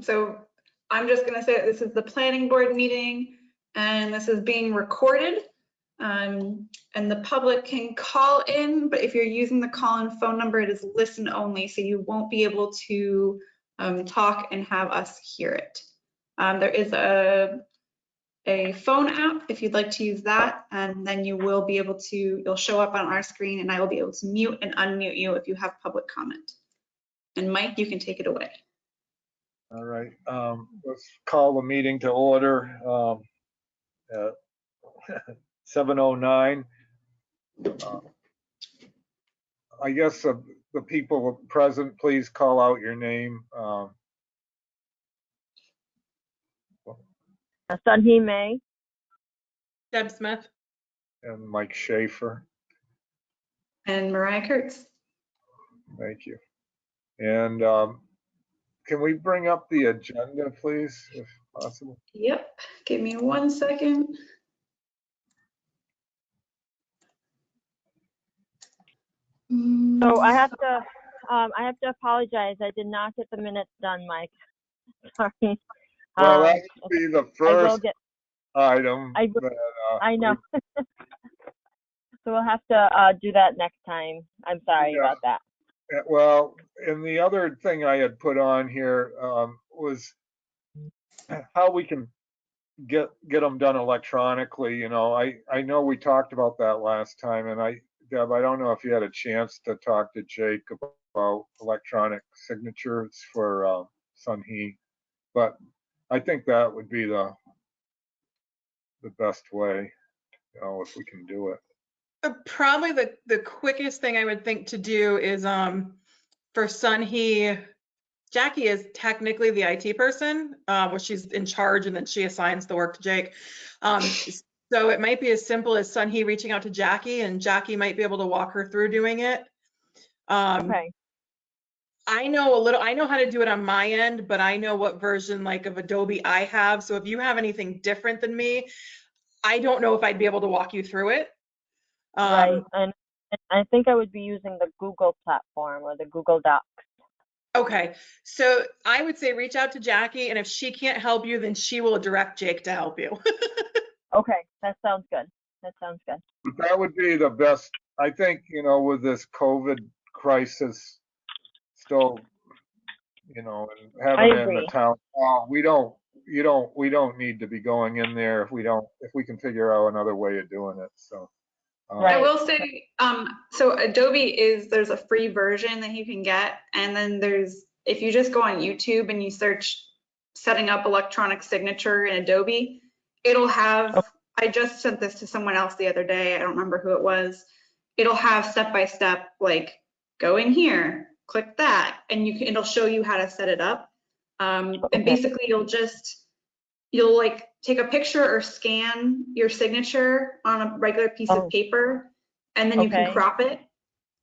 So I'm just going to say that this is the planning board meeting and this is being recorded. And the public can call in, but if you're using the call-in phone number, it is listen only, so you won't be able to talk and have us hear it. There is a phone app if you'd like to use that, and then you will be able to, you'll show up on our screen and I will be able to mute and unmute you if you have public comment. And Mike, you can take it away. All right, let's call the meeting to order at 7:09. I guess the people present, please call out your name. Sunhee May. Deb Smith. And Mike Schaefer. And Mariah Kurtz. Thank you. And can we bring up the agenda, please, if possible? Yep, give me 1 second. So I have to apologize. I did not get the minutes done, Mike. Sorry. Well, that would be the first get, item. I know. So we'll have to do that next time. I'm sorry about that. Well, and the other thing I had put on here was how we can get them done electronically. You know, I know we talked about that last time, and Deb, I don't know if you had a chance to talk to Jake about electronic signatures for Sunhee, but I think that would be the best way, you know, if we can do it. Probably the quickest thing I would think to do is for Sunhee, Jackie is technically the IT person, where she's in charge and then she assigns the work to Jake. So it might be as simple as Sunhee reaching out to Jackie and Jackie might be able to walk her through doing it. Okay. I know how to do it on my end, but I know what version like of Adobe I have. So if you have anything different than me, I don't know if I'd be able to walk you through it. Right, and I think I would be using the Google platform or the Google Docs. Okay, so I would say reach out to Jackie, and if she can't help you, then she will direct Jake to help you. Okay, that sounds good. That sounds good. That would be the best. I think, you know, with this COVID crisis still, you know, and having it in the town hall, we don't need to be going in there if we can figure out another way of doing it. So. I will say, so Adobe there's a free version that you can get. And then if you just go on YouTube and you search setting up electronic signature in Adobe, it'll have, I just sent this to someone else the other day. I don't remember who it was. It'll have step-by-step, like go in here, click that, and it'll show you how to set it up. And basically you'll like take a picture or scan your signature on a regular piece of paper, and then you can crop it,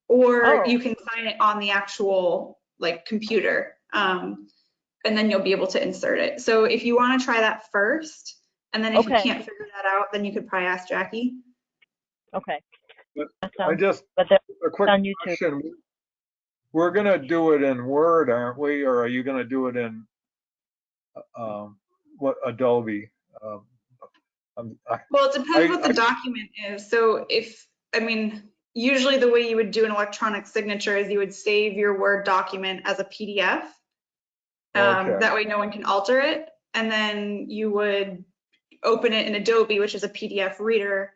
or you can sign it on the actual like computer, and then you'll be able to insert it. So if you want to try that first, and then if you can't figure that out, then you could probably ask Jackie. Okay. But a quick question. We're gonna do it in Word, aren't we? Or are you gonna do it in what Adobe? Well, it depends what the document is. So usually the way you would do an electronic signature is you would save your Word document as a PDF. That way no one can alter it. And then you would open it in Adobe, which is a PDF reader.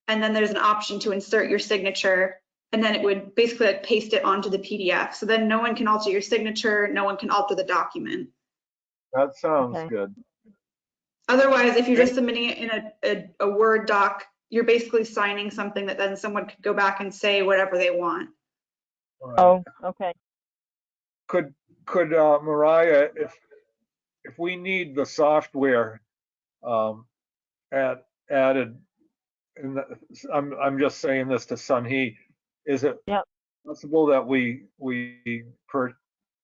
And then there's an option to insert your signature. And then it would basically like paste it onto the PDF. So then no one can alter your signature. No one can alter the document. That sounds good. Otherwise, if you're just submitting it in a Word doc, you're basically signing something that then someone could go back and say whatever they want. Right. Oh, okay. Could Mariah, if we need the software added, I'm just saying this to Sunhee, is it possible that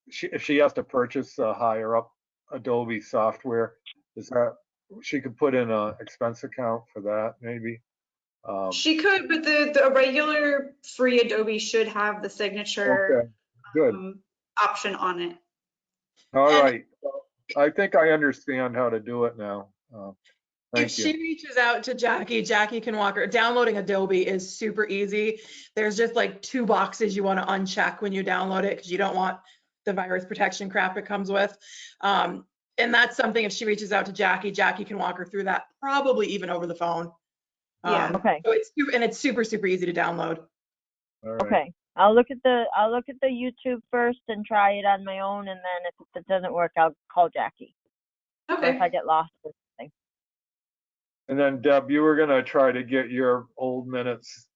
if she has to purchase a higher up Adobe software, is that she could put in an expense account for that maybe? She could, but the regular free Adobe should have the signature option on it. All And- right. I think I understand how to do it now. If Thank she you. reaches out to Jackie, Jackie can walk her. Downloading Adobe is super easy. There's just like 2 boxes you want to uncheck when you download it because you don't want the virus protection crap it comes with. And that's something, if she reaches out to Jackie, Jackie can walk her through that, probably even over the phone. Yeah. Okay. So it's super, super easy to download. All right. Okay. I'll look at the YouTube first and try it on my own, and then if it doesn't work, I'll call Jackie. Or if I Okay. get lost or something. And then Deb, you were gonna try to get your old minutes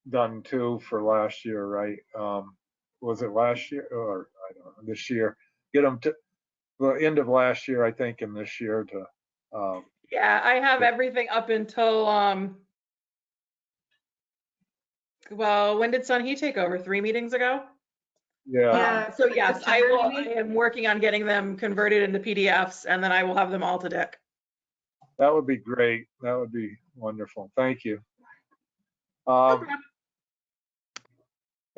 done too for last year, right? Was it last year or I don't know, this year? Get them to the end of last year, I think, and this year to, Yeah, I have Yeah. everything up until, well, when did Sun He take over? 3 meetings ago? yeah. Yeah, So like yes, I September, will, I maybe? am working on getting them converted into PDFs and then I will have them all to Dick. That would be great. That would be wonderful. Thank you. No Um, problem.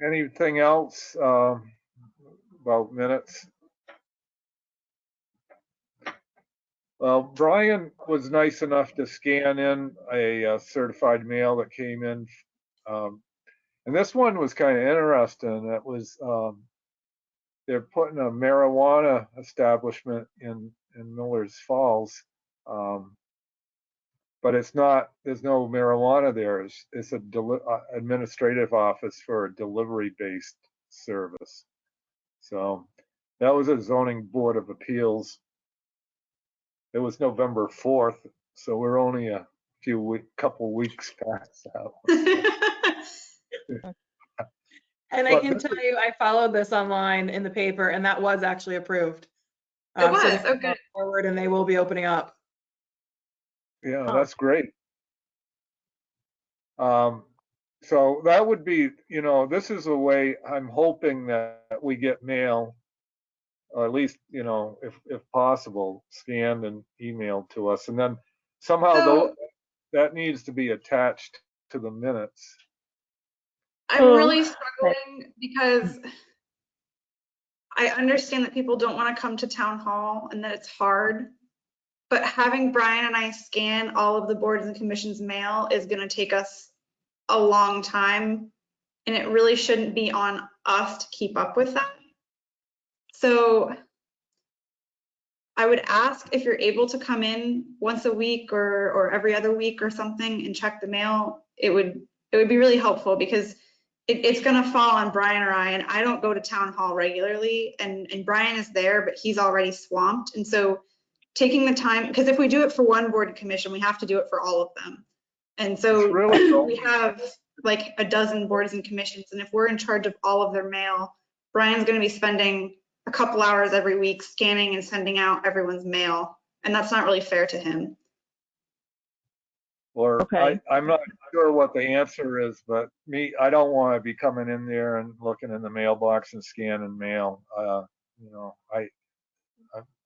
anything else, about minutes? Well, Brian was nice enough to scan in a certified mail that came in. And this one was kind of interesting. It was, they're putting a marijuana establishment in Miller's Falls. But it's not, there's no marijuana there. It's a administrative office for a delivery-based service. So that was a zoning board of appeals. It was November 4th, so we're only a couple weeks past that one. And I But can this tell you, I followed this online in the paper and that was actually approved. It So was, they're oh, going good. forward and they will be opening up. Yeah, Huh. that's great. So that would be, this is a way I'm hoping that we get mail, or at least, if possible, scanned and emailed to us. And then somehow So that needs to be attached to the minutes. I'm Oh, really struggling because I understand that people don't want to come to town hall and that it's hard. But having Brian and I scan all of the boards and commissions mail is going to take us a long time. And it really shouldn't be on us to keep up with that. So I would ask if you're able to come in once a week or every other week or something and check the mail. It would be really helpful because it's going to fall on Brian or I, and I don't go to town hall regularly, and Brian is there, but he's already swamped. And so taking the time, because if we do it for one board and commission, we have to do it for all of them. And so It's really we have like a dozen boards and commissions, and if we're in charge of all of their mail, Brian's going to be spending a couple hours every week scanning and sending out everyone's mail, and that's not really fair to him. Or Okay. I'm not sure what the answer is, but I don't want to be coming in there and looking in the mailbox and scanning mail.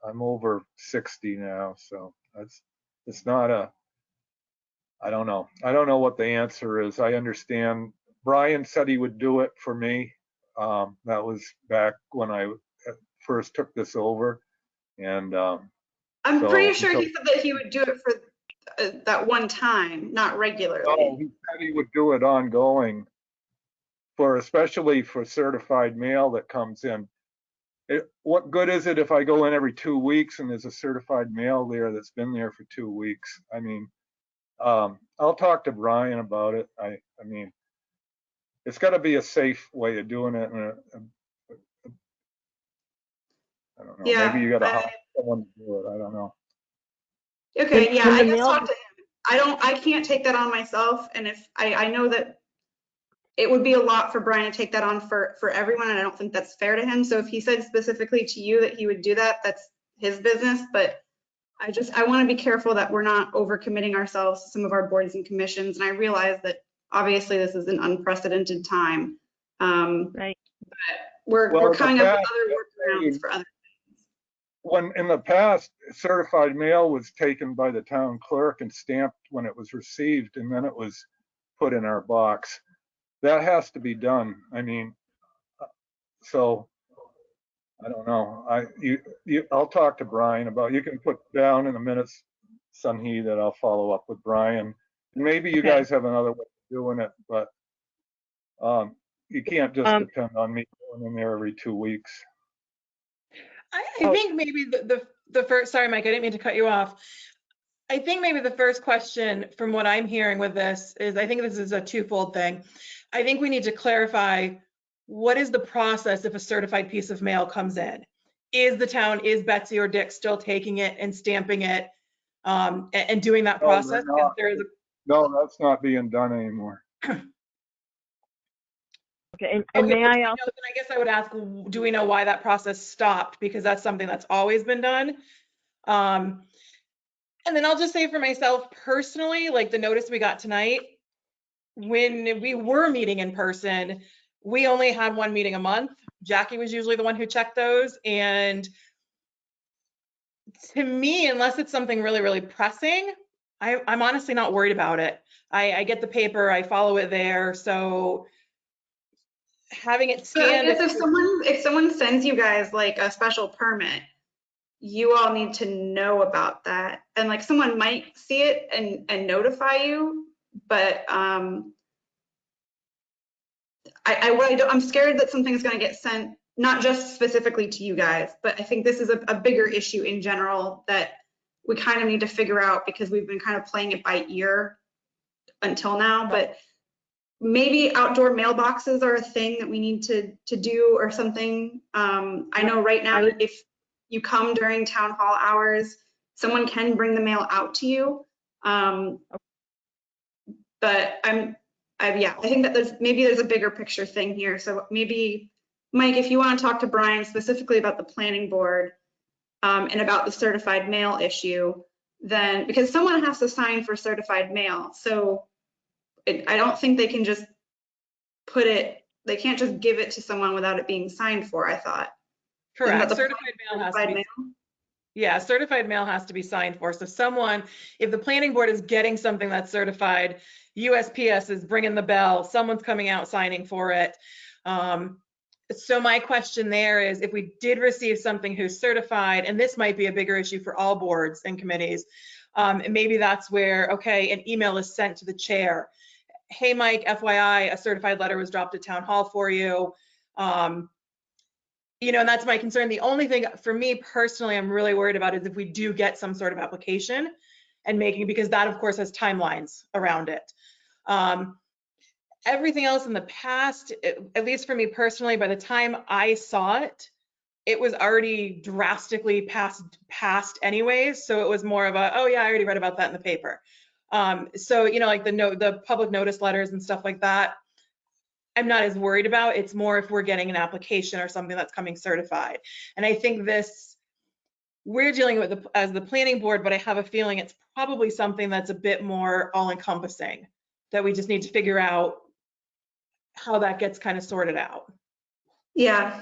I'm over 60 now, so it's not I don't know. I don't know what the answer is. I understand Brian said he would do it for me. That was back when I first took this over. And I'm So pretty sure until- he said that he would do it for that one time, not regularly. no, he said he would do it ongoing especially for certified mail that comes in. What good is it if I go in every 2 weeks and there's a certified mail there that's been there for 2 weeks? I mean, I'll talk to Brian about it. I mean, it's got to be a safe way of doing it. And I don't know. Yeah, Maybe you got to hire someone to do it. I don't know. Okay, yeah, Can I the guess mail- talk to him. I can't take that on myself, and if I know that it would be a lot for Brian to take that on for everyone, and I don't think that's fair to him. So if he said specifically to you that he would do that, that's his business. But I want to be careful that we're not overcommitting ourselves to some of our boards and commissions. And I realize that obviously this is an unprecedented time. Right. But we're Well, in the coming up with past, other workarounds for other. when in the past, certified mail was taken by the town clerk and stamped when it was received, and then it was put in our box. That has to be done. I mean, so I don't know. I'll talk to Brian about, you can put down in the minutes, Sunhee, that I'll follow up with Brian. Maybe you Okay. guys have another way of doing it, but you can't just Um, depend on me going in there every 2 weeks. I Oh. think maybe the first, sorry, Mike, I didn't mean to cut you off. I think maybe the first question from what I'm hearing with this is, I think this is a twofold thing. I think we need to clarify, what is the process if a certified piece of mail comes in? Is Betsy or Dick still taking it and stamping it and doing that No, they're process? not. There is No, that's not being done anymore. Okay, and Okay, may well, I do we know- also, then I guess I would ask, do we know why that process stopped? Because that's something that's always been done. And then I'll just say for myself personally, like the notice we got tonight, when we were meeting in person, we only had one meeting a month. Jackie was usually the one who checked those. And to me, unless it's something really, really pressing, I'm honestly not worried about it. I get the paper, I follow it there. So having it So I scanned. guess if someone sends you guys like a special permit, you all need to know about that. And like someone might see it and notify you, but I'm scared that something's going to get sent, not just specifically to you guys, but I think this is a bigger issue in general that we kind of need to figure out because we've been kind of playing it by ear until now. But maybe outdoor mailboxes are a thing that we need to do or something. I know right now, if you come during town hall hours, someone can bring the mail out to you. But yeah, I think that there's a bigger picture thing here. So maybe, Mike, if you want to talk to Brian specifically about the planning board and about the certified mail issue, then because someone has to sign for certified mail. So I don't think they can just they can't just give it to someone without it being signed for, I thought. Correct. Certified mail has to be. Yeah, certified mail has to be signed for. So if the planning board is getting something that's certified, USPS is ringing the bell, someone's coming out signing for it. So my question there is, if we did receive something who's certified, and this might be a bigger issue for all boards and committees, and maybe that's where, okay, an email is sent to the chair. Hey, Mike, FYI, a certified letter was dropped at town hall for you. And that's my concern. The only thing for me personally, I'm really worried about is if we do get some sort of application and because that of course has timelines around it. Everything else in the past, at least for me personally, by the time I saw it, it was already drastically passed anyways. So it was more of oh yeah, I already read about that in the paper. So, like the public notice letters and stuff like that, I'm not as worried about. It's more if we're getting an application or something that's coming certified. And I think we're dealing with as the planning board, but I have a feeling it's probably something that's a bit more all-encompassing, that we just need to figure out how that gets kind of sorted out. Yeah.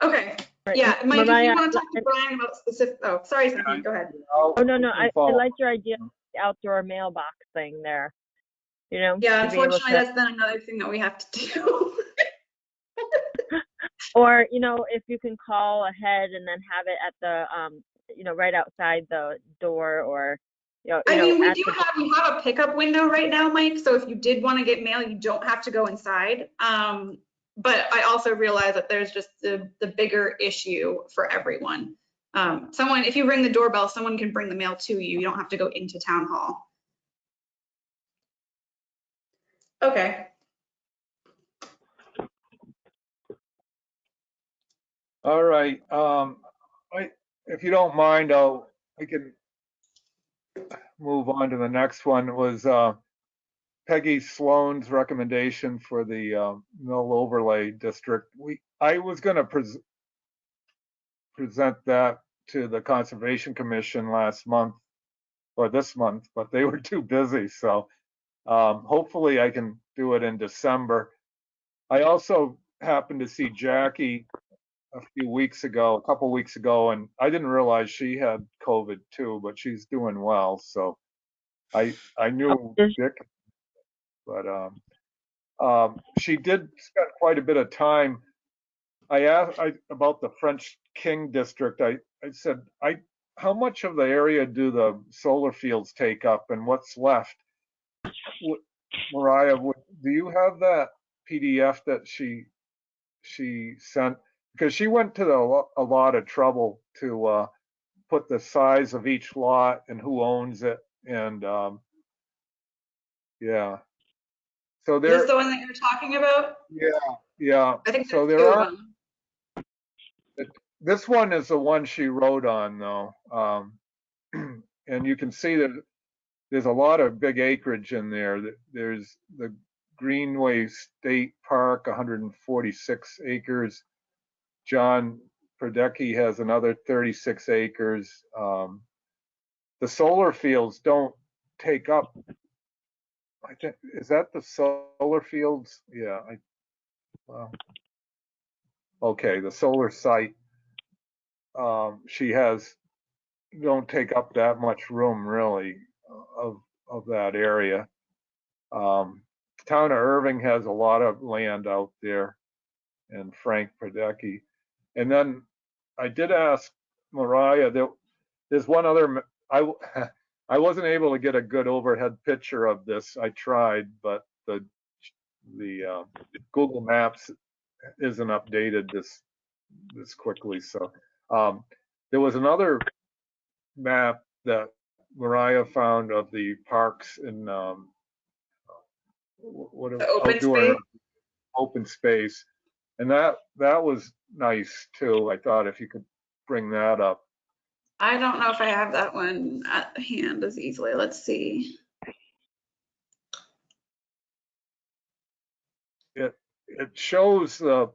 Okay. Yeah, Mike, if you want to talk to Brian about specific, sorry, Stephanie, go ahead. Oh, no, I like your idea of the outdoor mailbox thing there. Yeah, unfortunately, that's then another thing that we have to do. Or, if you can call ahead and then have it at the, right outside the door, or, I mean, we have a pickup window right now, Mike. So if you did want to get mail, you don't have to go inside. But I also realize that there's just the bigger issue for everyone. If you ring the doorbell, someone can bring the mail to you. You don't have to go into town hall. Okay. All right. If you don't mind, I can move on to the next one. It was Peggy Sloan's recommendation for the mill overlay district. I was going to present that to the Conservation Commission last month or this month, but they were too busy. So hopefully I can do it in December. I also happened to see Jackie a couple weeks ago, and I didn't realize she had COVID too, but she's doing well. So I knew Dick, but she did spend quite a bit of time I asked about the French King District. I said, how much of the area do the solar fields take up and what's left? Mariah, do you have that PDF that she sent? Because she went to a lot of trouble to put the size of each lot and who owns it. And yeah. So Is this there, the one that you're talking about? yeah. I think So there's there two of are, them. this one is the one she wrote on though. And you can see that there's a lot of big acreage in there. There's the Greenway State Park, 146 acres. John Prodecki has another 36 acres. The solar fields don't take up, I think, is that the solar fields? Yeah. Well, okay, the solar site, she has, don't take up that much room really of that area. Town of Irving has a lot of land out there, and Frank Prodecki. And then I did ask Mariah, there's one other, I wasn't able to get a good overhead picture of this. I tried, but the Google Maps isn't updated this quickly. So there was another map that Mariah found of the parks in The open space. open space, and that was nice too. I thought if you could bring that up. I don't know if I have that one at hand as easily. Let's see. It shows the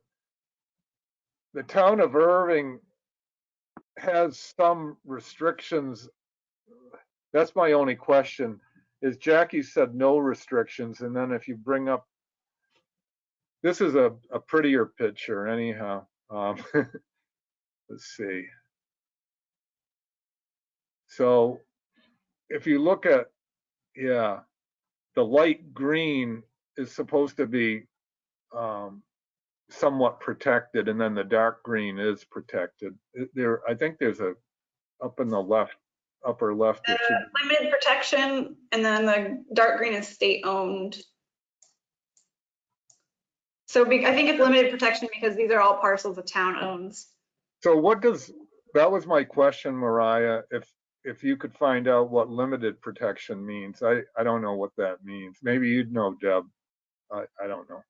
town of Irving has some restrictions. That's my only question. Is Jackie said no restrictions, and then if you bring up, this is a prettier picture anyhow. Let's see. So if you look at, yeah, the light green is supposed to be somewhat protected, and then the dark green is protected. There, I think there's a, up in the left, upper left, there should be. Limited protection, and then the dark green is state owned. So I think it's limited protection because these are all parcels the town owns. So what does, that was my question, Mariah, if you could find out what limited protection means. I don't know what that means. Maybe you'd know, Deb. I don't know.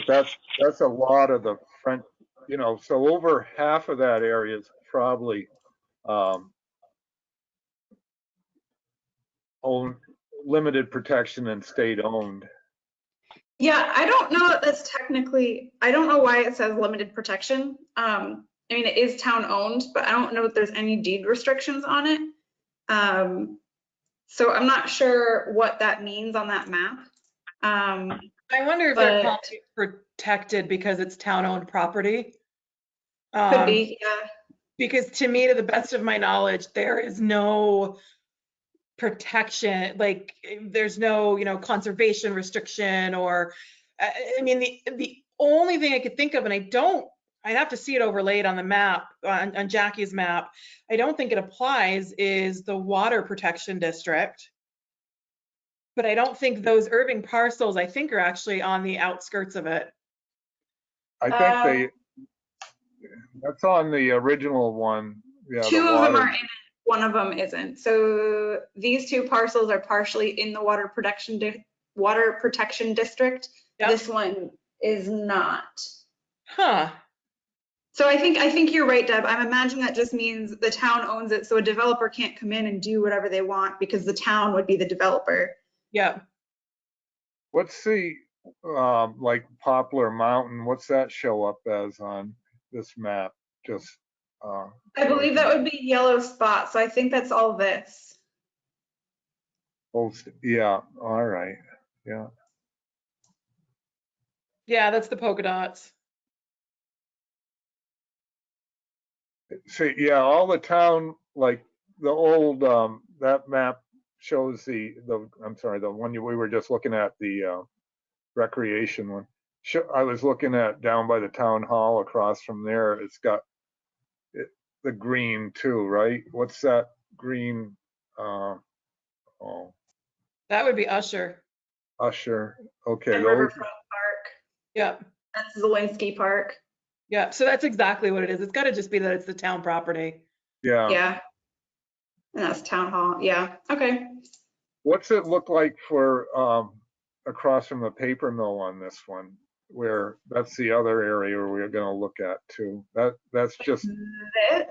That's a lot of the front, you know, so over half of that area is probably owned, limited protection and state owned. Yeah, I don't know that that's technically, I don't know why it says limited protection. I mean, it is town owned, but I don't know if there's any deed restrictions on it. So I'm not sure what that means on that map. I wonder if they're calling it protected because it's town-owned property. Could be, yeah. Because to me, to the best of my knowledge, there is no protection, like there's no, you know, conservation restriction or, I mean, the only thing I could think of, and I'd have to see it overlaid on the map, on Jackie's map. I don't think it applies, is the water protection district. But I don't think those Irving parcels, I think, are actually on the outskirts of it. I think that's on the original one. Yeah, two of them are in it, one of them isn't. So these two parcels are partially in the water protection district. Yep. This one is not. Huh. So I think you're right, Deb. I'm imagining that just means the town owns it, so a developer can't come in and do whatever they want because the town would be the developer. Yeah. What's the, like Poplar Mountain, what's that show up as on this map? Just. I believe that would be yellow spot, so I think that's all this. Yeah, all right, yeah. Yeah, that's the polka dots. See, yeah, all the town, like the old, that map shows the I'm sorry, the one we were just looking at, the recreation one. I was looking at down by the town hall across from there. It's got the green too, right? What's that green? Oh, That would be Usher. Usher. Okay, And those. Riverfront Park. Yep. That's Zelensky Park. Yeah, so that's exactly what it is. It's got to just be that it's the town property. Yeah. Yeah. And that's Town Hall. Yeah. Okay. What's it look like for across from the paper mill on this one? Where that's the other area we're going to look at too. That's just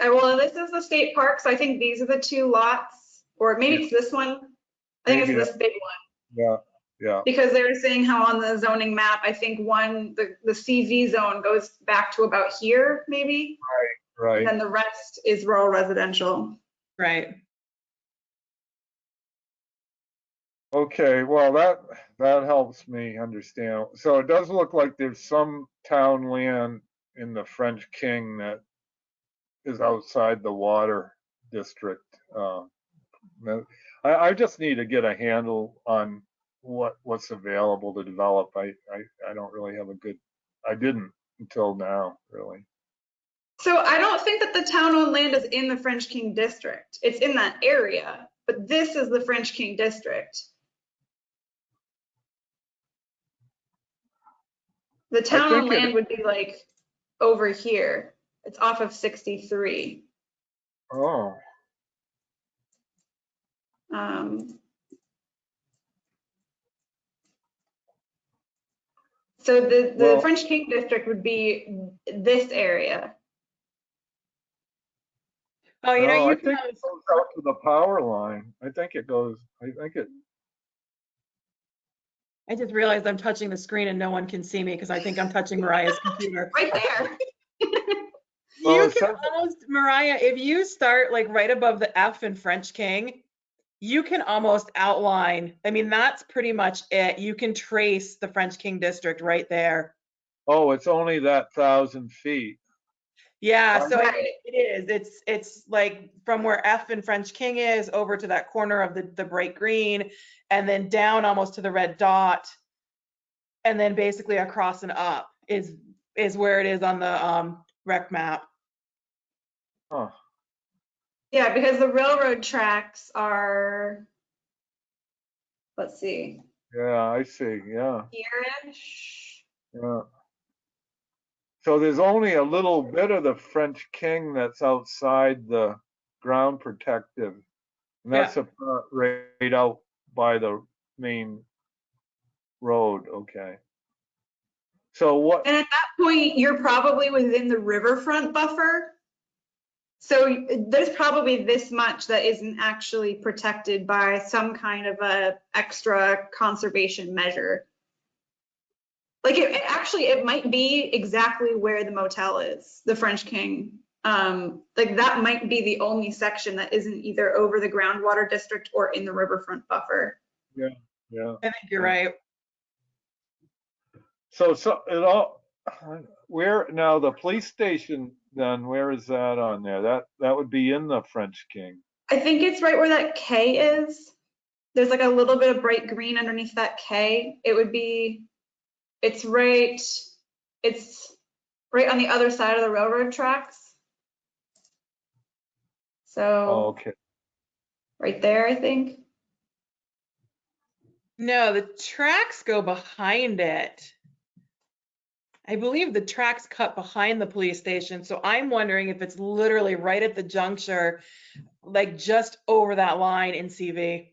Well, this is the state park, so I think these are the two lots, or maybe it's this one. I think Maybe it's this big one. yeah. Because they were saying how on the zoning map, I think the CV zone goes back to about here, maybe. Right. And the rest is rural residential. Right. Okay, well, that helps me understand. So it does look like there's some town land in the French King that is outside the water district. I just need to get a handle on what's available to develop. I don't really have I didn't until now, really. So I don't think that the town-owned land is in the French King district. It's in that area, but this is the French King district. The town-owned land would be like over here. It's off of 63. Oh, So the Well- French King district would be this area. Oh, you know, no, I you think it goes out to the power line. I think it. I just realized I'm touching the screen and no one can see me because I think I'm touching Mariah's computer. Right there. Well, You it can says- almost, Mariah, if you start like right above the F in French King, you can almost outline. I mean, that's pretty much it. You can trace the French King district right there. Oh, it's only that 1,000 feet. Yeah, so Right. it is. It's like from where F in French King is over to that corner of the bright green, and then down almost to the red dot, and then basically across and up is where it is on the rec map. Huh. Yeah, because the railroad tracks are, let's see, Yeah, I see. Yeah. here-ish. Yeah. So there's only a little bit of the French King that's outside the ground protective. And that's right out by the main road. Okay. So what? And at that point, you're probably within the riverfront buffer. So there's probably this much that isn't actually protected by some kind of a extra conservation measure. Like it might be exactly where the motel is, the French King. Like that might be the only section that isn't either over the groundwater district or in the riverfront buffer. Yeah. I think you're right. So it all, where now the police station then, where is that on there? That would be in the French King. I think it's right where that K is. There's like a little bit of bright green underneath that K. It's right on the other side of the railroad tracks. So Oh, okay. right there, I think. No, the tracks go behind it. I believe the tracks cut behind the police station. So I'm wondering if it's literally right at the juncture, like just over that line in CV.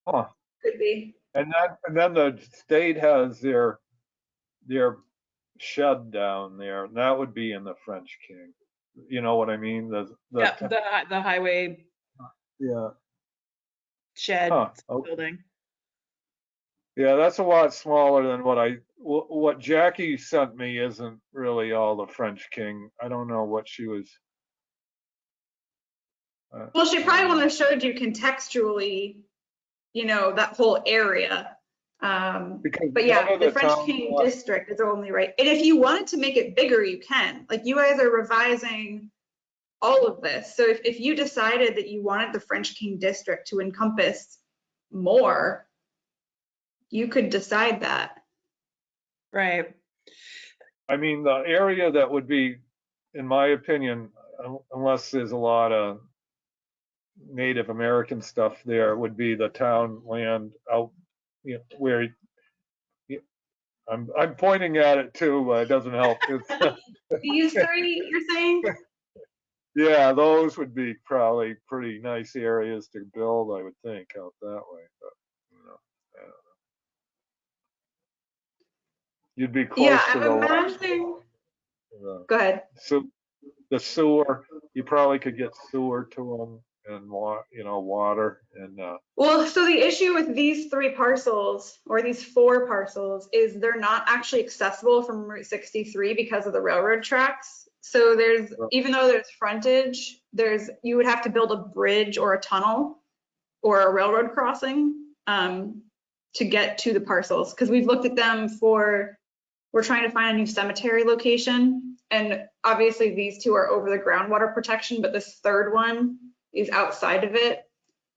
Huh. Could be. And then the state has their shed down there, and that would be in the French King. You know what I mean? Yeah, the highway Yeah. shed Huh. Okay. building. Yeah, that's a lot smaller than what Jackie sent me isn't really all the French King. I don't know what she was. Well, she probably wanted to show you contextually, that whole area. But yeah, the French King district is only right. And if you wanted to make it bigger, you can. Like you guys are revising all of this. So if you decided that you wanted the French King district to encompass more, you could decide that. Right. I mean, the area that would be, in my opinion, unless there's a lot of Native American stuff there, would be the town land out, you know, where I'm pointing at it too, but it doesn't help. These three, you're saying? Yeah, those would be probably pretty nice areas to build, I would think, out that way, but, you know, I don't know. You'd be close Yeah, to I'm the imagining. the Go ahead. the sewer. You probably could get sewer to them and water and, Well, so the issue with these three parcels or these four parcels is they're not actually accessible from Route 63 because of the railroad tracks. So there's, even though there's frontage, you would have to build a bridge or a tunnel or a railroad crossing to get to the parcels. Because we've looked at them we're trying to find a new cemetery location. And obviously these two are over the groundwater protection, but this third one is outside of it.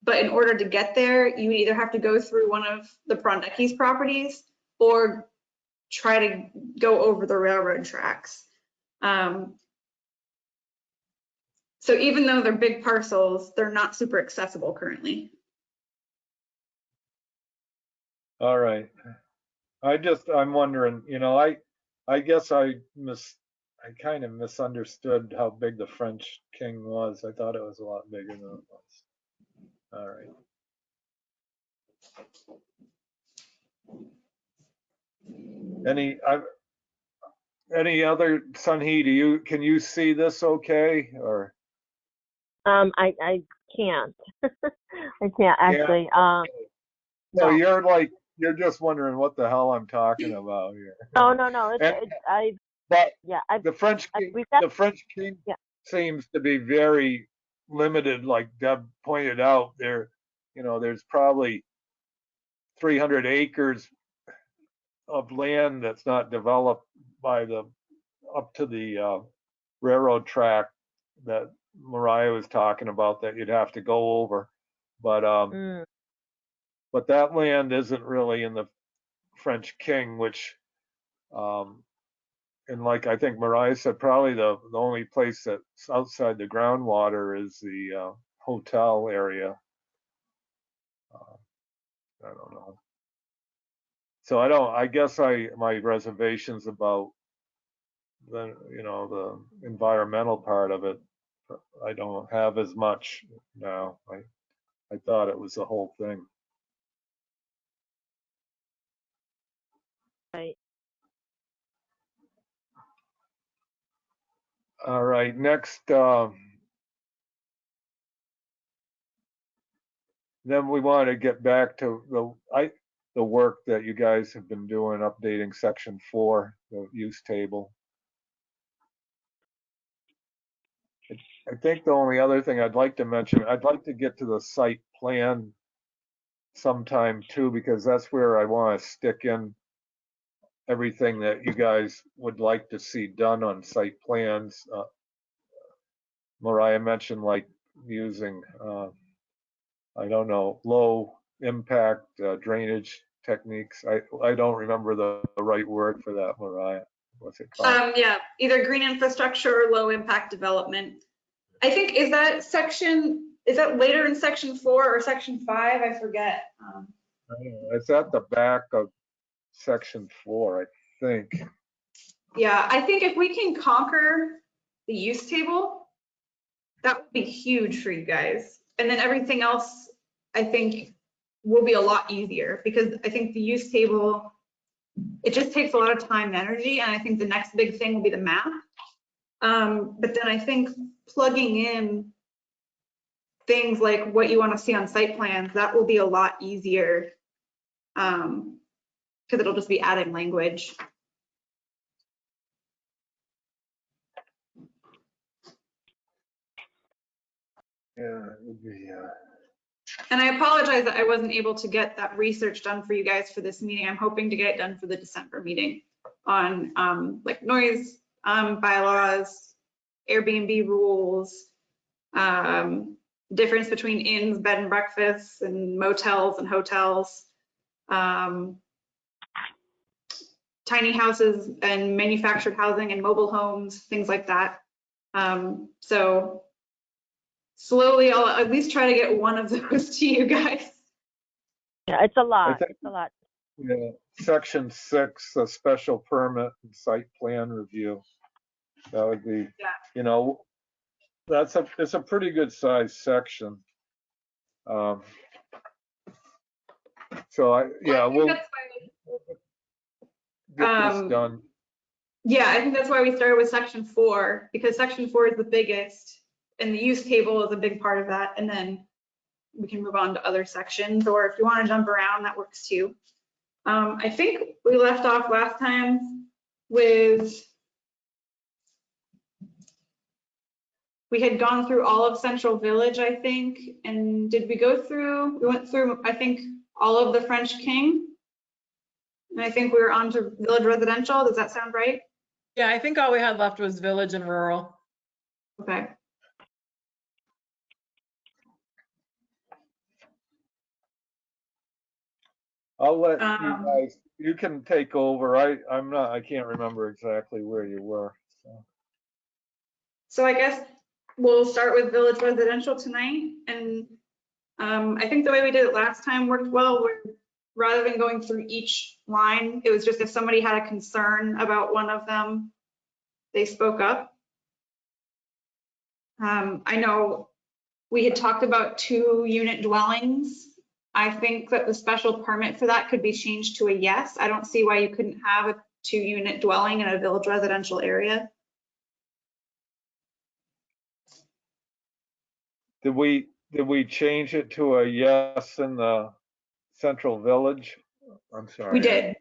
But in order to get there, you would either have to go through one of the Brondecki's properties or try to go over the railroad tracks. So even though they're big parcels, they're not super accessible currently. all right. I'm wondering, I guess I kind of misunderstood how big the French King was. I thought it was a lot bigger than it was. All right. Any other, Sunhee, can you see this okay, or? I can't. I can't actually. No, No. you're just wondering what the hell I'm talking about here. No. But Yeah. the French King, we've got- the French King Yeah. seems to be very limited, like Deb pointed out. There's probably 300 acres of land that's not developed up to the railroad track that Mariah was talking about that you'd have to go over. But but that land isn't really in the French King, which and like I think Mariah said, probably the only place that's outside the groundwater is the hotel area. I don't know. So I guess my reservations about the environmental part of it, I don't have as much now. I thought it was the whole thing. Right. All right, next, then we want to get back to the work that you guys have been doing, updating section 4, the use table. I think the only other thing I'd like to mention, I'd like to get to the site plan sometime too, because that's where I want to stick in everything that you guys would like to see done on site plans. Mariah mentioned like using, I don't know, low impact drainage techniques. I don't remember the right word for that, Mariah. What's it called? Yeah, either green infrastructure or low impact development. I think, is that later in section 4 or section 5? I forget. I don't know. It's at the back of section 4, I think. Yeah, I think if we can conquer the use table, that would be huge for you guys. And then everything else, I think, will be a lot easier because I think the use table, it just takes a lot of time and energy. And I think the next big thing will be the map. But then I think plugging in things like what you want to see on site plans, that will be a lot easier because it'll just be adding language. Yeah, it would be, And I apologize that I wasn't able to get that research done for you guys for this meeting. I'm hoping to get it done for the December meeting on like noise bylaws, Airbnb rules, difference between inns, bed and breakfasts, and motels and hotels. tiny houses and manufactured housing and mobile homes, things like that. So slowly, I'll at least try to get one of those to you guys. Yeah, it's a lot. think- It's a lot. Yeah, section 6, a special permit and site plan review. That would be, Yeah. you know, it's a pretty good sized section. So I think we'll that's get this um, done. Yeah, I think that's why we started with section 4, because section 4 is the biggest and the use table is a big part of that. And then we can move on to other sections, or if you want to jump around, that works too. I think we left off last time with, we had gone through all of Central Village, I think. And did we go through, we went through, I think, all of the French King. And I think we were on to Village Residential. Does that sound right? Yeah, I think all we had left was village and rural. Okay. I'll let you Um, guys, you can take over. I can't remember exactly where you were. So. So I guess we'll start with Village Residential tonight. And I think the way we did it last time worked well, where rather than going through each line, it was just if somebody had a concern about one of them, they spoke up. I know we had talked about 2-unit dwellings. I think that the special permit for that could be changed to a yes. I don't see why you couldn't have a 2-unit dwelling in a village residential area. Did we change it to a yes in the Central Village? I'm sorry. We did.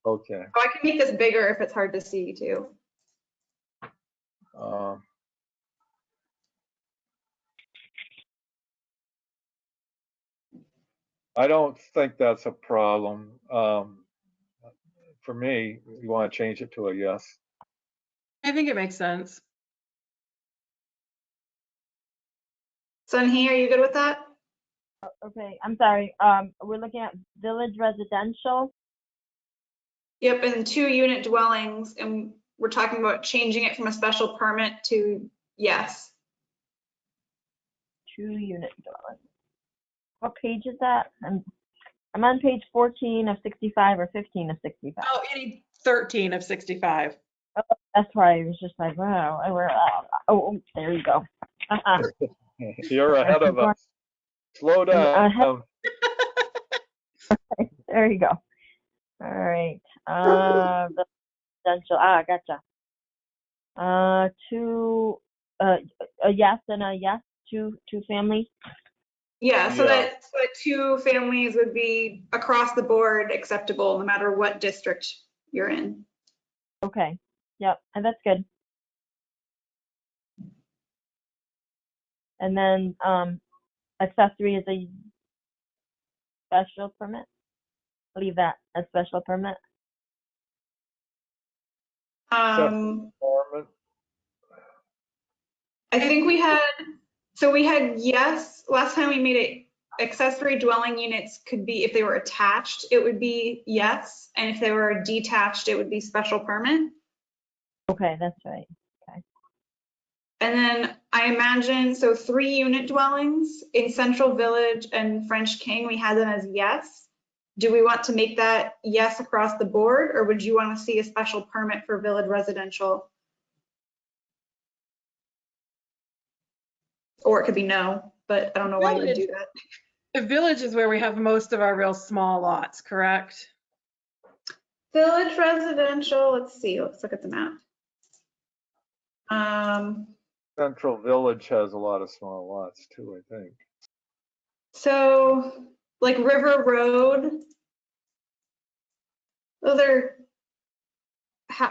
Okay. Oh, I can make this bigger if it's hard to see too. I don't think that's a problem. For me, you want to change it to a yes. I think it makes sense. Sunhee, are you good with that? Okay, I'm sorry. We're looking at village residential. Yep, and 2-unit dwellings, and we're talking about changing it from a special permit to yes. 2-unit dwelling. What page is that? I'm on page 14 of 65 or 15 of 65. Oh, you need 13 of 65. That's why I was just like, wow. Oh, there you go. You're ahead of us. Slow down. There you go. All right. Residential. Gotcha. A yes and a yes, two families. Yeah, so Yeah. that 2 families would be across the board acceptable no matter what district you're in. Okay. Yep, and that's good. And then accessory is a special permit. Leave that a special permit. Apartment. I think we had yes, last time we made it accessory dwelling units could be, if they were attached, it would be yes. And if they were detached, it would be special permit. Okay, that's right. And then I imagine, so 3-unit dwellings in Central Village and French King, we had them as yes. Do we want to make that yes across the board, or would you want to see a special permit for village residential? Or it could be no, but I don't know why you would do that. The village is where we have most of our real small lots, correct? Village residential, let's see, let's look at the map. Central Village has a lot of small lots too, I think. So like River Road, those are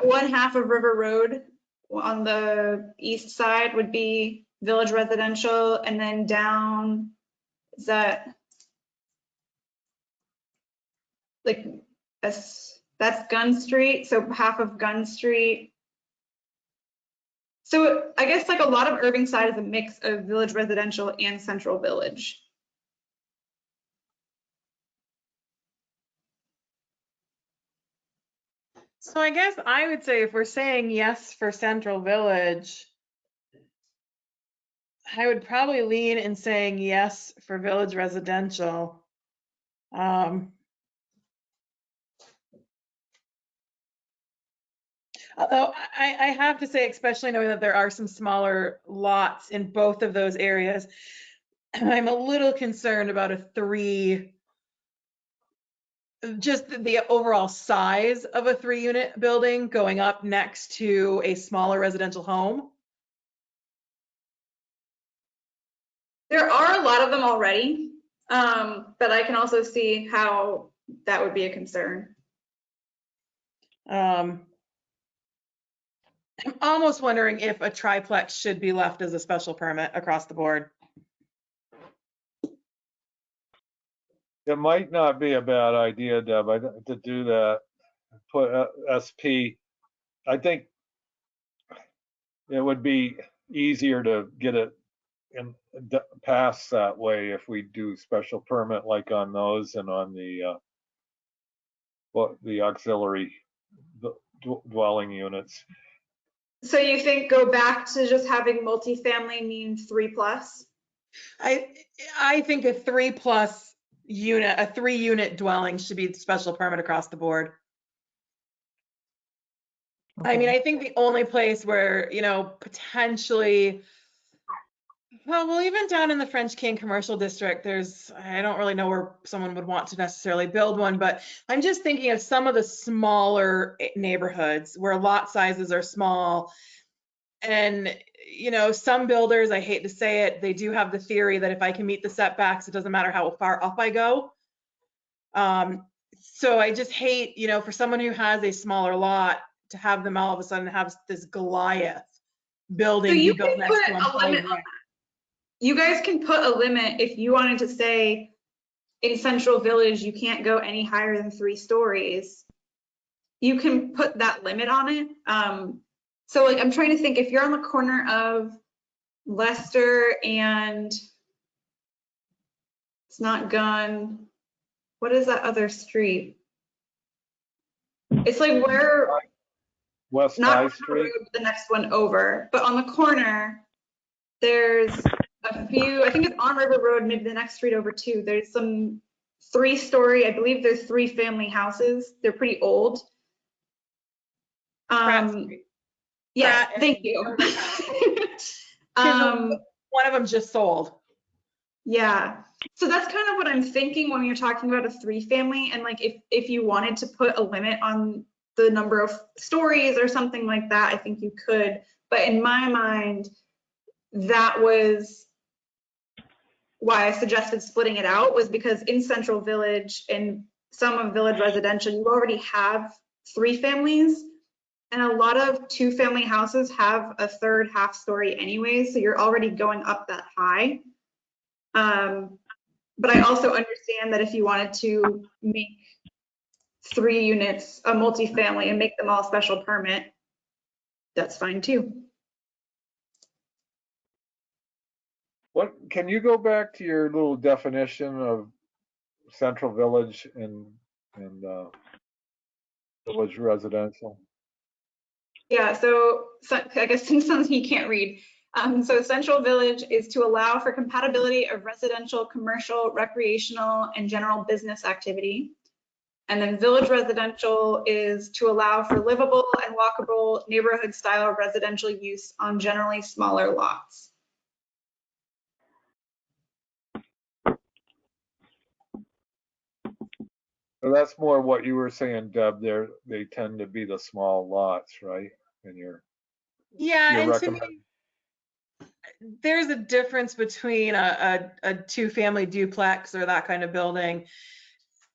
one half of River Road on the east side would be village residential, and then down, is that like, that's Gun Street, so half of Gun Street. So I guess like a lot of Irving side is a mix of village residential and Central Village. So I guess I would say if we're saying yes for Central Village, I would probably lean in saying yes for Village Residential. Although I have to say, especially knowing that there are some smaller lots in both of those areas, I'm a little concerned about a 3, just the overall size of a 3-unit building going up next to a smaller residential home. There are a lot of them already, but I can also see how that would be a concern. I'm almost wondering if a triplex should be left as a special permit across the board. It might not be a bad idea, Deb, to do that, put SP. I think it would be easier to get it in pass that way if we do special permit like on those and on the auxiliary dwelling units. So you think go back to just having multifamily mean 3+? I think a 3+ unit, a 3-unit dwelling should be special permit across the board. I mean, I think the only place where, you know, potentially, well, even down in the French King Commercial District, I don't really know where someone would want to necessarily build one, but I'm just thinking of some of the smaller neighborhoods where lot sizes are small. And, you know, some builders, I hate to say it, they do have the theory that if I can meet the setbacks, it doesn't matter how far up I go. So I just hate, you know, for someone who has a smaller lot to have them all of a sudden have this Goliath building be built next to them. You guys can put a limit if you wanted to say in Central Village, you can't go any higher than 3 stories. You can put that limit on it. So like, I'm trying to think if you're on the corner of Leicester and it's not Gun, what is that other street? It's like where, West not High River Street. Road, the next one over, but on the corner, there's a few, I think it's on River Road, maybe the next street over too. There's some 3-story, I believe there's 3 family houses. They're pretty old. Yeah, thank you. One of them just sold. Yeah, so that's kind of what I'm thinking when you're talking about a 3-family, and like if you wanted to put a limit on the number of stories or something like that, I think you could. But in my mind, that was why I suggested splitting it out, was because in Central Village and some of Village Residential, you already have 3 families. And a lot of 2-family houses have a 3rd half-story anyway, so you're already going up that high. But I also understand that if you wanted to make 3 units a multifamily and make them all special permit, that's fine too. What, can you go back to your little definition of Central Village and Village Residential? Yeah, so I guess since he can't read. So Central Village is to allow for compatibility of residential, commercial, recreational, and general business activity. And then Village Residential is to allow for livable and walkable neighborhood style residential use on generally smaller lots. So that's more what you were saying, Deb. They tend to be the small lots, right? And Yeah, and to me, recommend. there's a difference between a 2-family duplex or that kind of building.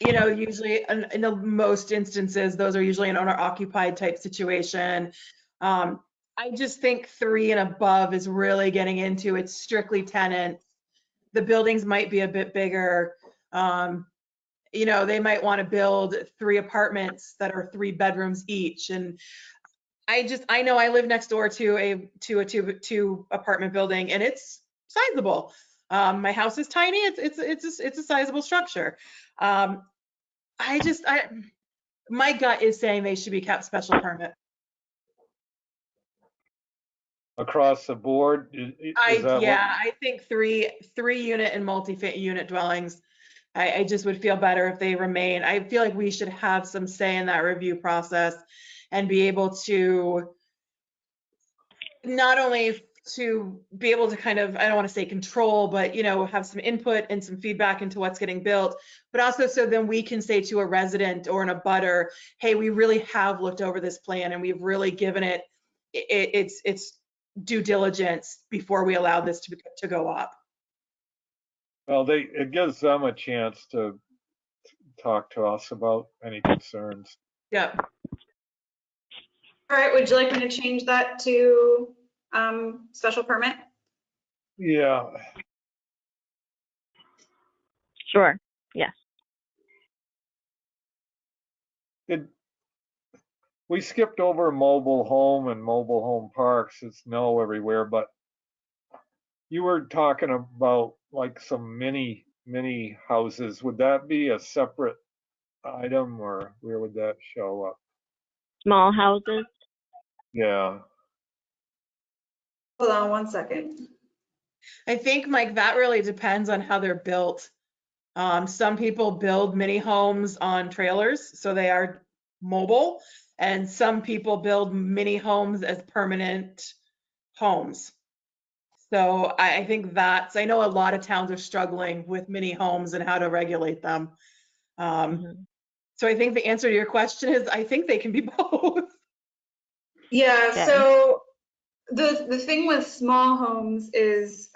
You know, usually in the most instances, those are usually an owner occupied type situation. I just think 3 and above is really getting into it's strictly tenant. The buildings might be a bit bigger. You know, they might want to build 3 apartments that are 3 bedrooms each. And I know I live next door to a 2 apartment building, and it's sizable. My house is tiny. It's a sizable structure. my gut is saying they should be kept special permit. Across the board? Is that what? I think three unit and multi-unit dwellings. I just would feel better if they remain. I feel like we should have some say in that review process and be able to not only to be able to kind of, I don't want to say control, but, you know, have some input and some feedback into what's getting built, but also so then we can say to a resident or an abutter, hey, we really have looked over this plan and we've really given it its due diligence before we allow this to go up. Well, it gives them a chance to talk to us about any concerns. Yep. All right, would you like me to change that to special permit? Yeah, Sure. Yes. we skipped over mobile home and mobile home parks. It's no everywhere, but you were talking about like some mini houses. Would that be a separate item, or where would that show up? Small houses. Yeah. Hold on one second. I think, Mike, that really depends on how they're built. Some people build mini homes on trailers, so they are mobile, and some people build mini homes as permanent homes. So I think I know a lot of towns are struggling with mini homes and how to regulate them. So I think the answer to your question is, I think they can be both. Yeah, Okay. so the thing with small homes is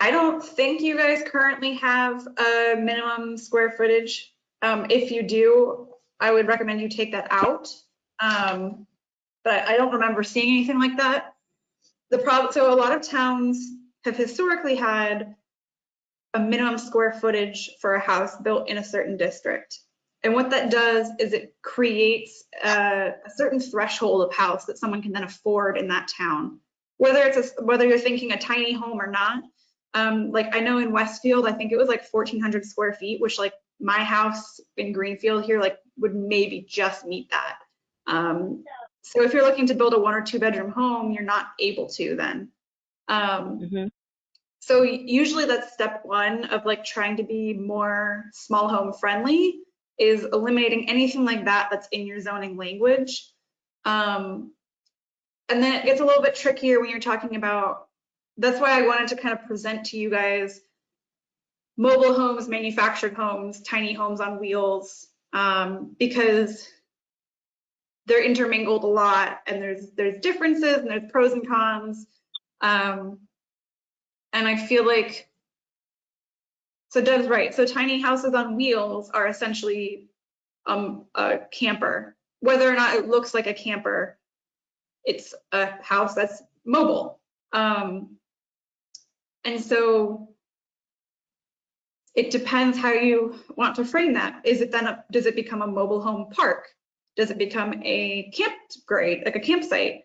I don't think you guys currently have a minimum square footage. If you do, I would recommend you take that out. But I don't remember seeing anything like that. So a lot of towns have historically had a minimum square footage for a house built in a certain district. And what that does is it creates a certain threshold of house that someone can then afford in that town. Whether you're thinking a tiny home or not. Like I know in Westfield, I think it was like 1,400 square feet, which like my house in Greenfield here like would maybe just meet that. So if you're looking to build a 1 or 2 bedroom home, you're not able to then. So usually that's step one of like trying to be more small home friendly, is eliminating anything like that that's in your zoning language. And then it gets a little bit trickier when you're talking about, that's why I wanted to kind of present to you guys mobile homes, manufactured homes, tiny homes on wheels, because they're intermingled a lot and there's differences and there's pros and cons. And I feel like, so Deb's right. So tiny houses on wheels are essentially a camper. Whether or not it looks like a camper, it's a house that's mobile. And so it depends how you want to frame that. Is it then does it become a mobile home park? Does it become a campground, like a campsite?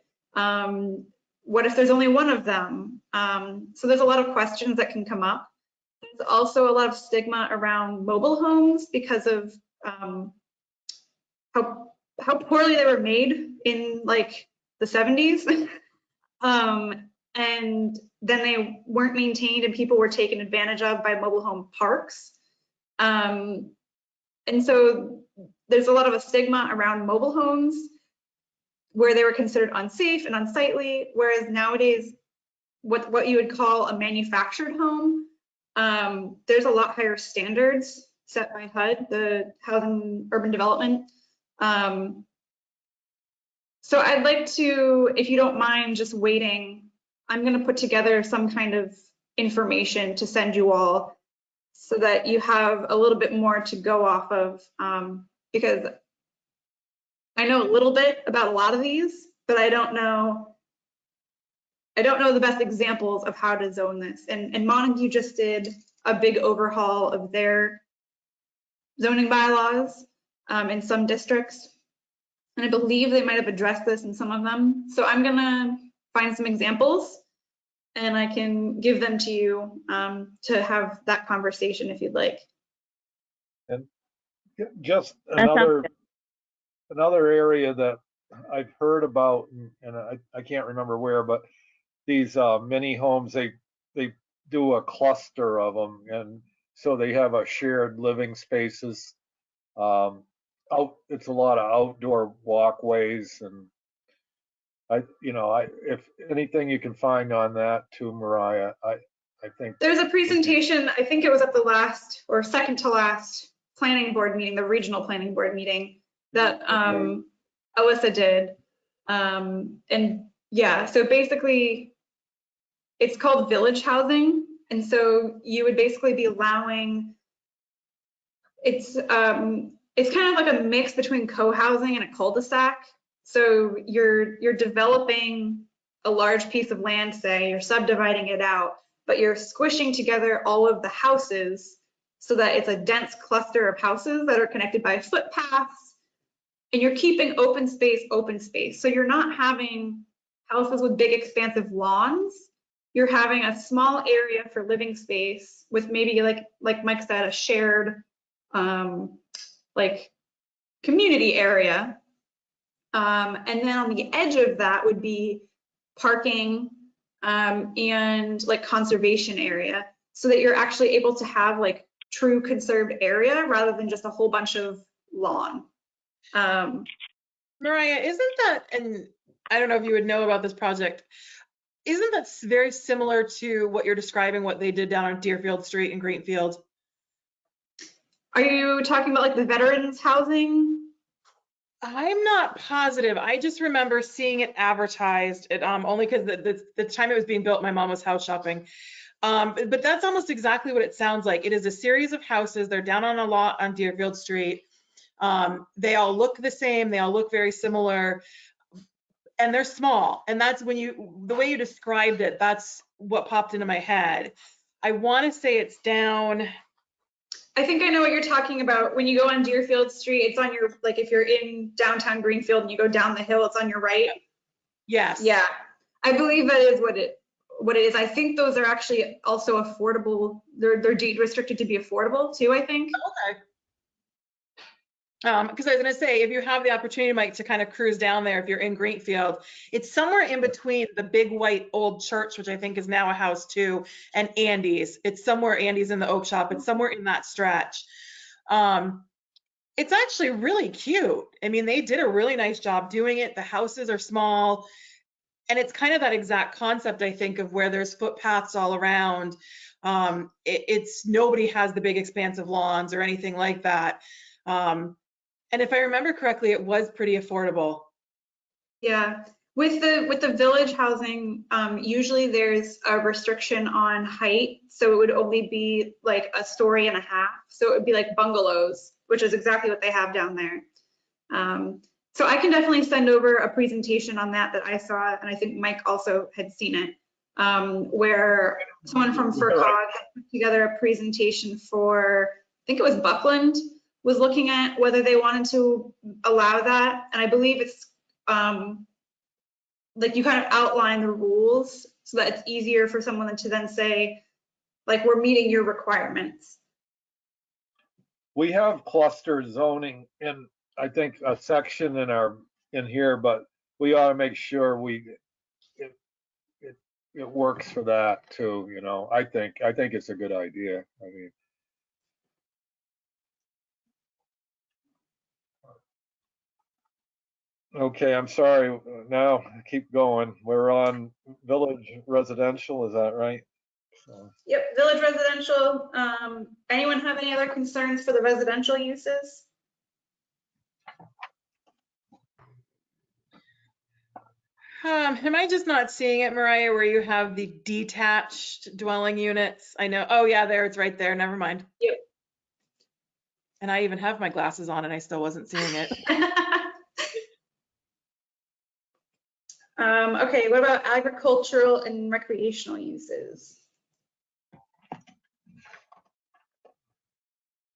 What if there's only one of them? So there's a lot of questions that can come up. There's also a lot of stigma around mobile homes because of how poorly they were made in like the 70s. And then they weren't maintained and people were taken advantage of by mobile home parks. And so there's a lot of a stigma around mobile homes where they were considered unsafe and unsightly, whereas nowadays what you would call a manufactured home, there's a lot higher standards set by HUD, the Housing Urban Development. So I'd like to, if you don't mind just waiting, I'm going to put together some kind of information to send you all so that you have a little bit more to go off of, because I know a little bit about a lot of these, but I don't know the best examples of how to zone this. And Montague just did a big overhaul of their zoning bylaws in some districts. And I believe they might have addressed this in some of them. So I'm gonna find some examples and I can give them to you to have that conversation if you'd like. And Just That sounds another area that I've heard about, and I can't remember where, but these mini homes, they do a cluster of them, and so they have a shared living spaces. It's a lot of outdoor walkways, and if anything you can find on that too, Mariah, I think. There's a presentation, I think it was at the last or second to last planning board meeting, the regional planning board meeting that Alyssa did. And yeah, so basically it's called village housing. And so you would basically be allowing, it's kind of like a mix between co-housing and a cul-de-sac. So you're developing a large piece of land, say, you're subdividing it out, but you're squishing together all of the houses so that it's a dense cluster of houses that are connected by footpaths, and you're keeping open space. So you're not having houses with big expansive lawns. You're having a small area for living space with maybe like Mike said, a shared like community area. And then on the edge of that would be parking and like conservation area, so that you're actually able to have like true conserved area rather than just a whole bunch of lawn. Mariah, isn't that, and I don't know if you would know about this project, isn't that very similar to what you're describing, what they did down on Deerfield Street in Greenfield? Are you talking about like the veterans housing? I'm not positive. I just remember seeing it advertised at only because the time it was being built, my mom was house shopping. But that's almost exactly what it sounds like. It is a series of houses. They're down on a lot on Deerfield Street. They all look the same. They all look very similar, and they're small. And that's the way you described it, that's what popped into my head. I want to say it's down. I think I know what you're talking about. When you go on Deerfield Street, it's on your, like if you're in downtown Greenfield and you go down the hill, it's on your right. Yes. Yeah, I believe that is what it is. I think those are actually also affordable. They're deed restricted to be affordable too, I think. Okay. Because I was going to say, if you have the opportunity, Mike, to kind of cruise down there, if you're in Greenfield, it's somewhere in between the big white old church, which I think is now a house too, and Andy's. It's somewhere, Andy's in the Oak Shop. It's somewhere in that stretch. It's actually really cute. I mean, they did a really nice job doing it. The houses are small, and it's kind of that exact concept, I think, of where there's footpaths all around. It's nobody has the big expansive lawns or anything like that. And if I remember correctly, it was pretty affordable. Yeah, with the village housing, usually there's a restriction on height, so it would only be like a story and a half. So it would be like bungalows, which is exactly what they have down there. So I can definitely send over a presentation on that I saw, and I think Mike also had seen it, where someone from FERCog had put together a presentation for, I think it was Buckland, was looking at whether they wanted to allow that. And I believe it's like you kind of outline the rules so that it's easier for someone to then say, like, we're meeting your requirements. We have cluster zoning in, I think, a section in here, but we ought to make sure it works for that too, you know. I think it's a good idea. I mean, okay, I'm sorry. Now keep going. We're on village residential, is that right? So, Yep, village residential. Anyone have any other concerns for the residential uses? Am I just not seeing it, Mariah, where you have the detached dwelling units? I know. Oh, yeah, there, it's right there. Never mind. Yep. And I even have my glasses on and I still wasn't seeing it. Okay, what about agricultural and recreational uses?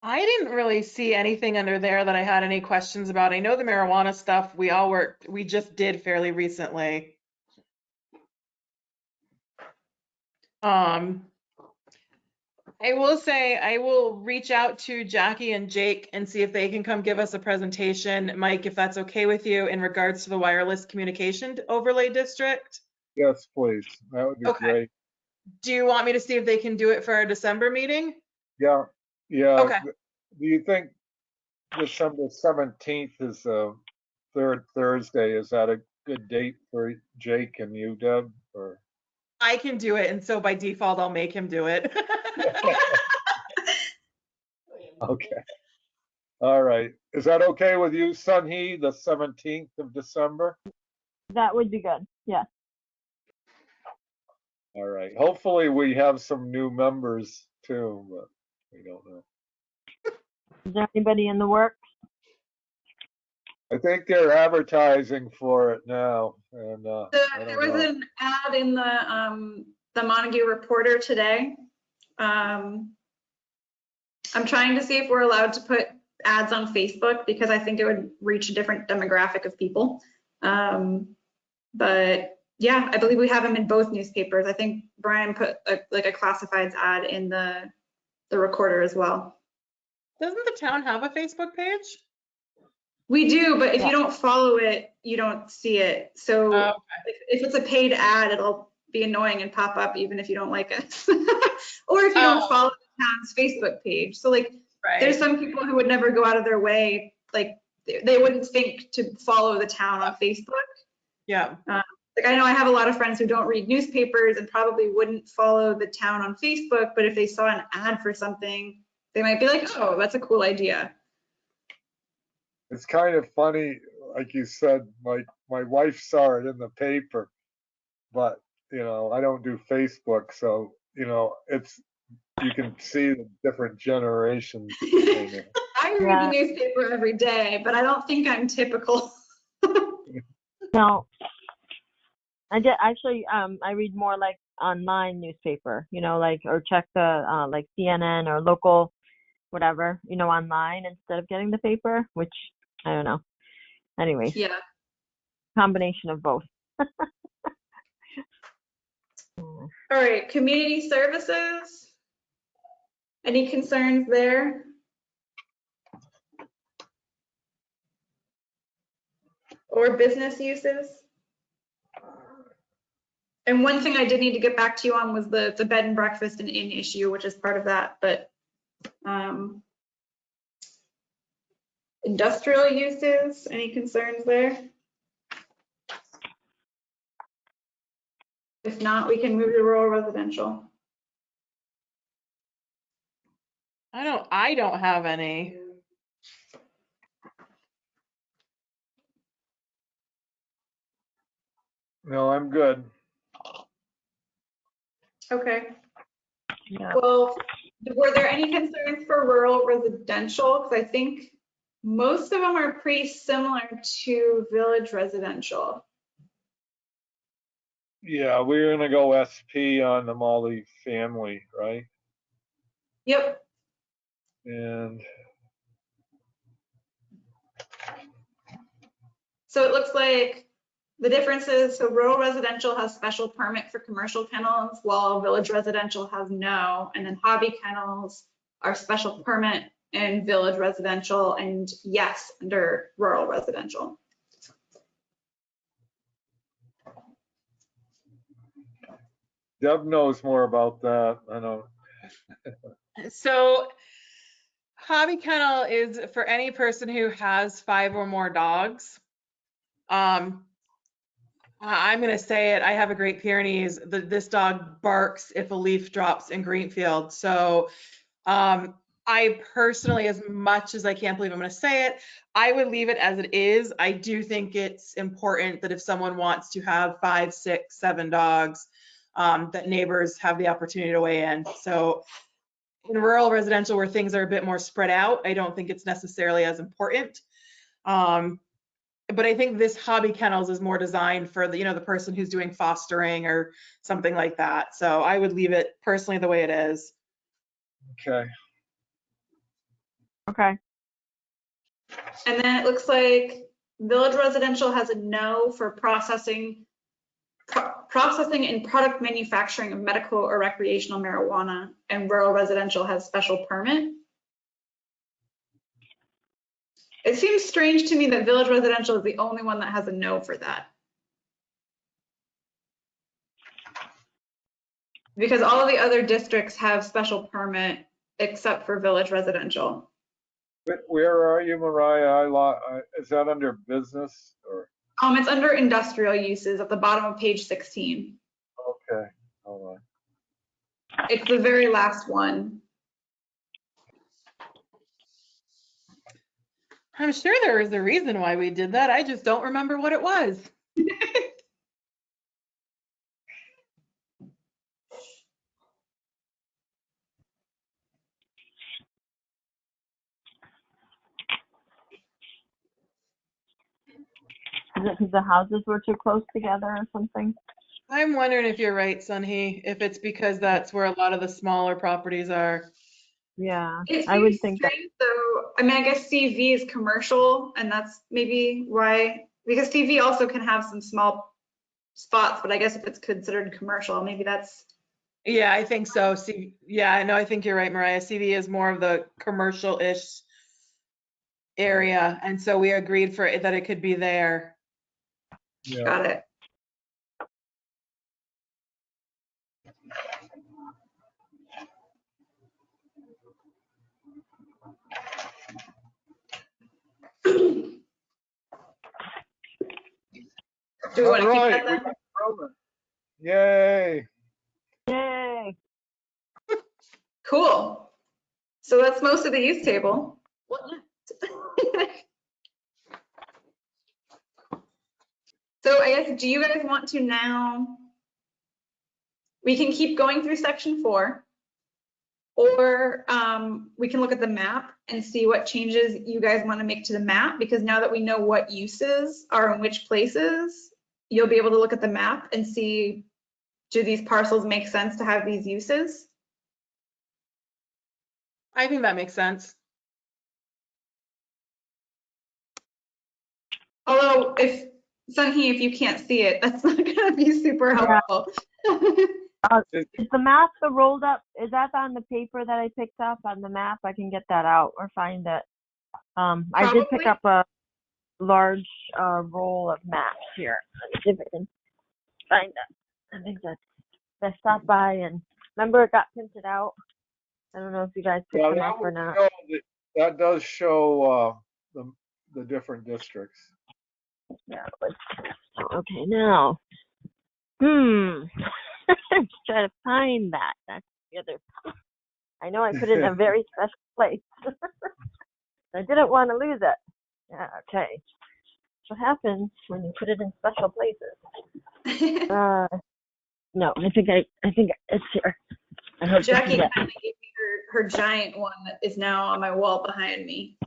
I didn't really see anything under there that I had any questions about. I know the marijuana stuff we just did fairly recently. I will say, I will reach out to Jackie and Jake and see if they can come give us a presentation, Mike, if that's okay with you, in regards to the wireless communication overlay district. Yes, please. That would be Okay. great. Do you want me to see if they can do it for our December meeting? Yeah, yeah. Okay. Do you think December 17th is the third Thursday? Is that a good date for Jake and you, Deb? Or I can do it, and so by default, I'll make him do it. okay. All right. Is that okay with you, Sunhee, the 17th of December? That would be good. Yeah. All right. Hopefully we have some new members too, but we don't know. Is there anybody in the works? I think they're advertising for it now, and I There don't was know. an ad in the Montague Reporter today. I'm trying to see if we're allowed to put ads on Facebook because I think it would reach a different demographic of people. But yeah, I believe we have them in both newspapers. I think Brian put a classifieds ad in the Recorder as well. Doesn't the town have a Facebook page? We do, but if Yeah. you don't follow it, you don't see it. So Oh, if it's a paid ad, it'll be annoying and pop up even if you don't like us. Or if you don't Oh. follow the town's Facebook page. So like, right. there's some people who would never go out of their way, like they wouldn't think to follow the town on Facebook. Yeah. Like I know I have a lot of friends who don't read newspapers and probably wouldn't follow the town on Facebook, but if they saw an ad for something, they might be like, oh, that's a cool idea. It's kind of funny, like you said, my wife saw it in the paper, but I don't do Facebook, so you can see the different generations. I read the newspaper every day, but I don't think I'm typical. No. I read more like online newspaper, like, or check the like CNN or local, whatever, online instead of getting the paper, which I don't know. Anyway, Yeah. combination of both. All right, community services. Any concerns there? Or business uses? And one thing I did need to get back to you on was the bed and breakfast and inn issue, which is part of that, but industrial uses, any concerns there? If not, we can move to rural residential. I don't have any. No, I'm good. Okay. Yeah. Well, were there any concerns for rural residential? Because I think most of them are pretty similar to village residential. Yeah, we're gonna go SP on the multi-family, right? Yep. And So it looks like the difference is, so rural residential has special permit for commercial kennels, while village residential has no. And then hobby kennels are special permit in village residential and yes, under rural residential. Deb knows more about that. I don't. So hobby kennel is for any person who has 5 or more dogs. I'm going to say it. I have a Great Pyrenees. This dog barks if a leaf drops in Greenfield. So I personally, as much as I can't believe I'm going to say it, I would leave it as it is. I do think it's important that if someone wants to have 5, 6, 7 dogs, that neighbors have the opportunity to weigh in. So in rural residential where things are a bit more spread out, I don't think it's necessarily as important. But I think this hobby kennels is more designed for the person who's doing fostering or something like that. So I would leave it personally the way it is. Okay. Okay. And then it looks like village residential has a no for processing processing and product manufacturing of medical or recreational marijuana and rural residential has special permit. It seems strange to me that village residential is the only one that has a no for that. Because all of the other districts have special permit except for village residential. Where are you, Mariah? Is that under business or? It's under industrial uses at the bottom of page 16. Okay, hold on. It's the very last one. I'm sure there is a reason why we did that. I just don't remember what it was. Is it because the houses were too close together or something? I'm wondering if you're right, Sunhee, if it's because that's where a lot of the smaller properties are. Yeah, It I would seems think that. strange though. I mean, I guess CV is commercial and that's maybe why, because CV also can have some small spots, but I guess if it's considered commercial, maybe that's, Yeah, I think so. Yeah, no, I think you're right, Mariah. CV is more of the commercial-ish area, and so we agreed for it that it could be there. Yeah. got it. Do we want to All keep right, that we then? got Roman. Yay. Yay! Cool. So that's most of the use table. What next? So I guess, do you guys want to now, we can keep going through section 4, or we can look at the map and see what changes you guys want to make to the map, because now that we know what uses are in which places, you'll be able to look at the map and see, do these parcels make sense to have these uses? I think that makes sense. Although if, Sunhee, if you can't see it, that's not gonna be super helpful. Is the map the rolled up? Is that on the paper that I picked up on the map? I can get that out or find it. I did pick Probably. up a large roll of maps here. Let me see if I can find it. I think that I stopped by and remember it got printed out. I don't know if you guys picked Yeah, them that up or would not. show that does show the different districts. Yeah. Okay, now. Let's try to find that. That's the other. I know I put it in a very special place. I didn't want to lose it. Yeah, okay. What happens when you put it in special places? No, I think it's here. I hope this is Jackie it. kindly gave me her giant one that is now on my wall behind me.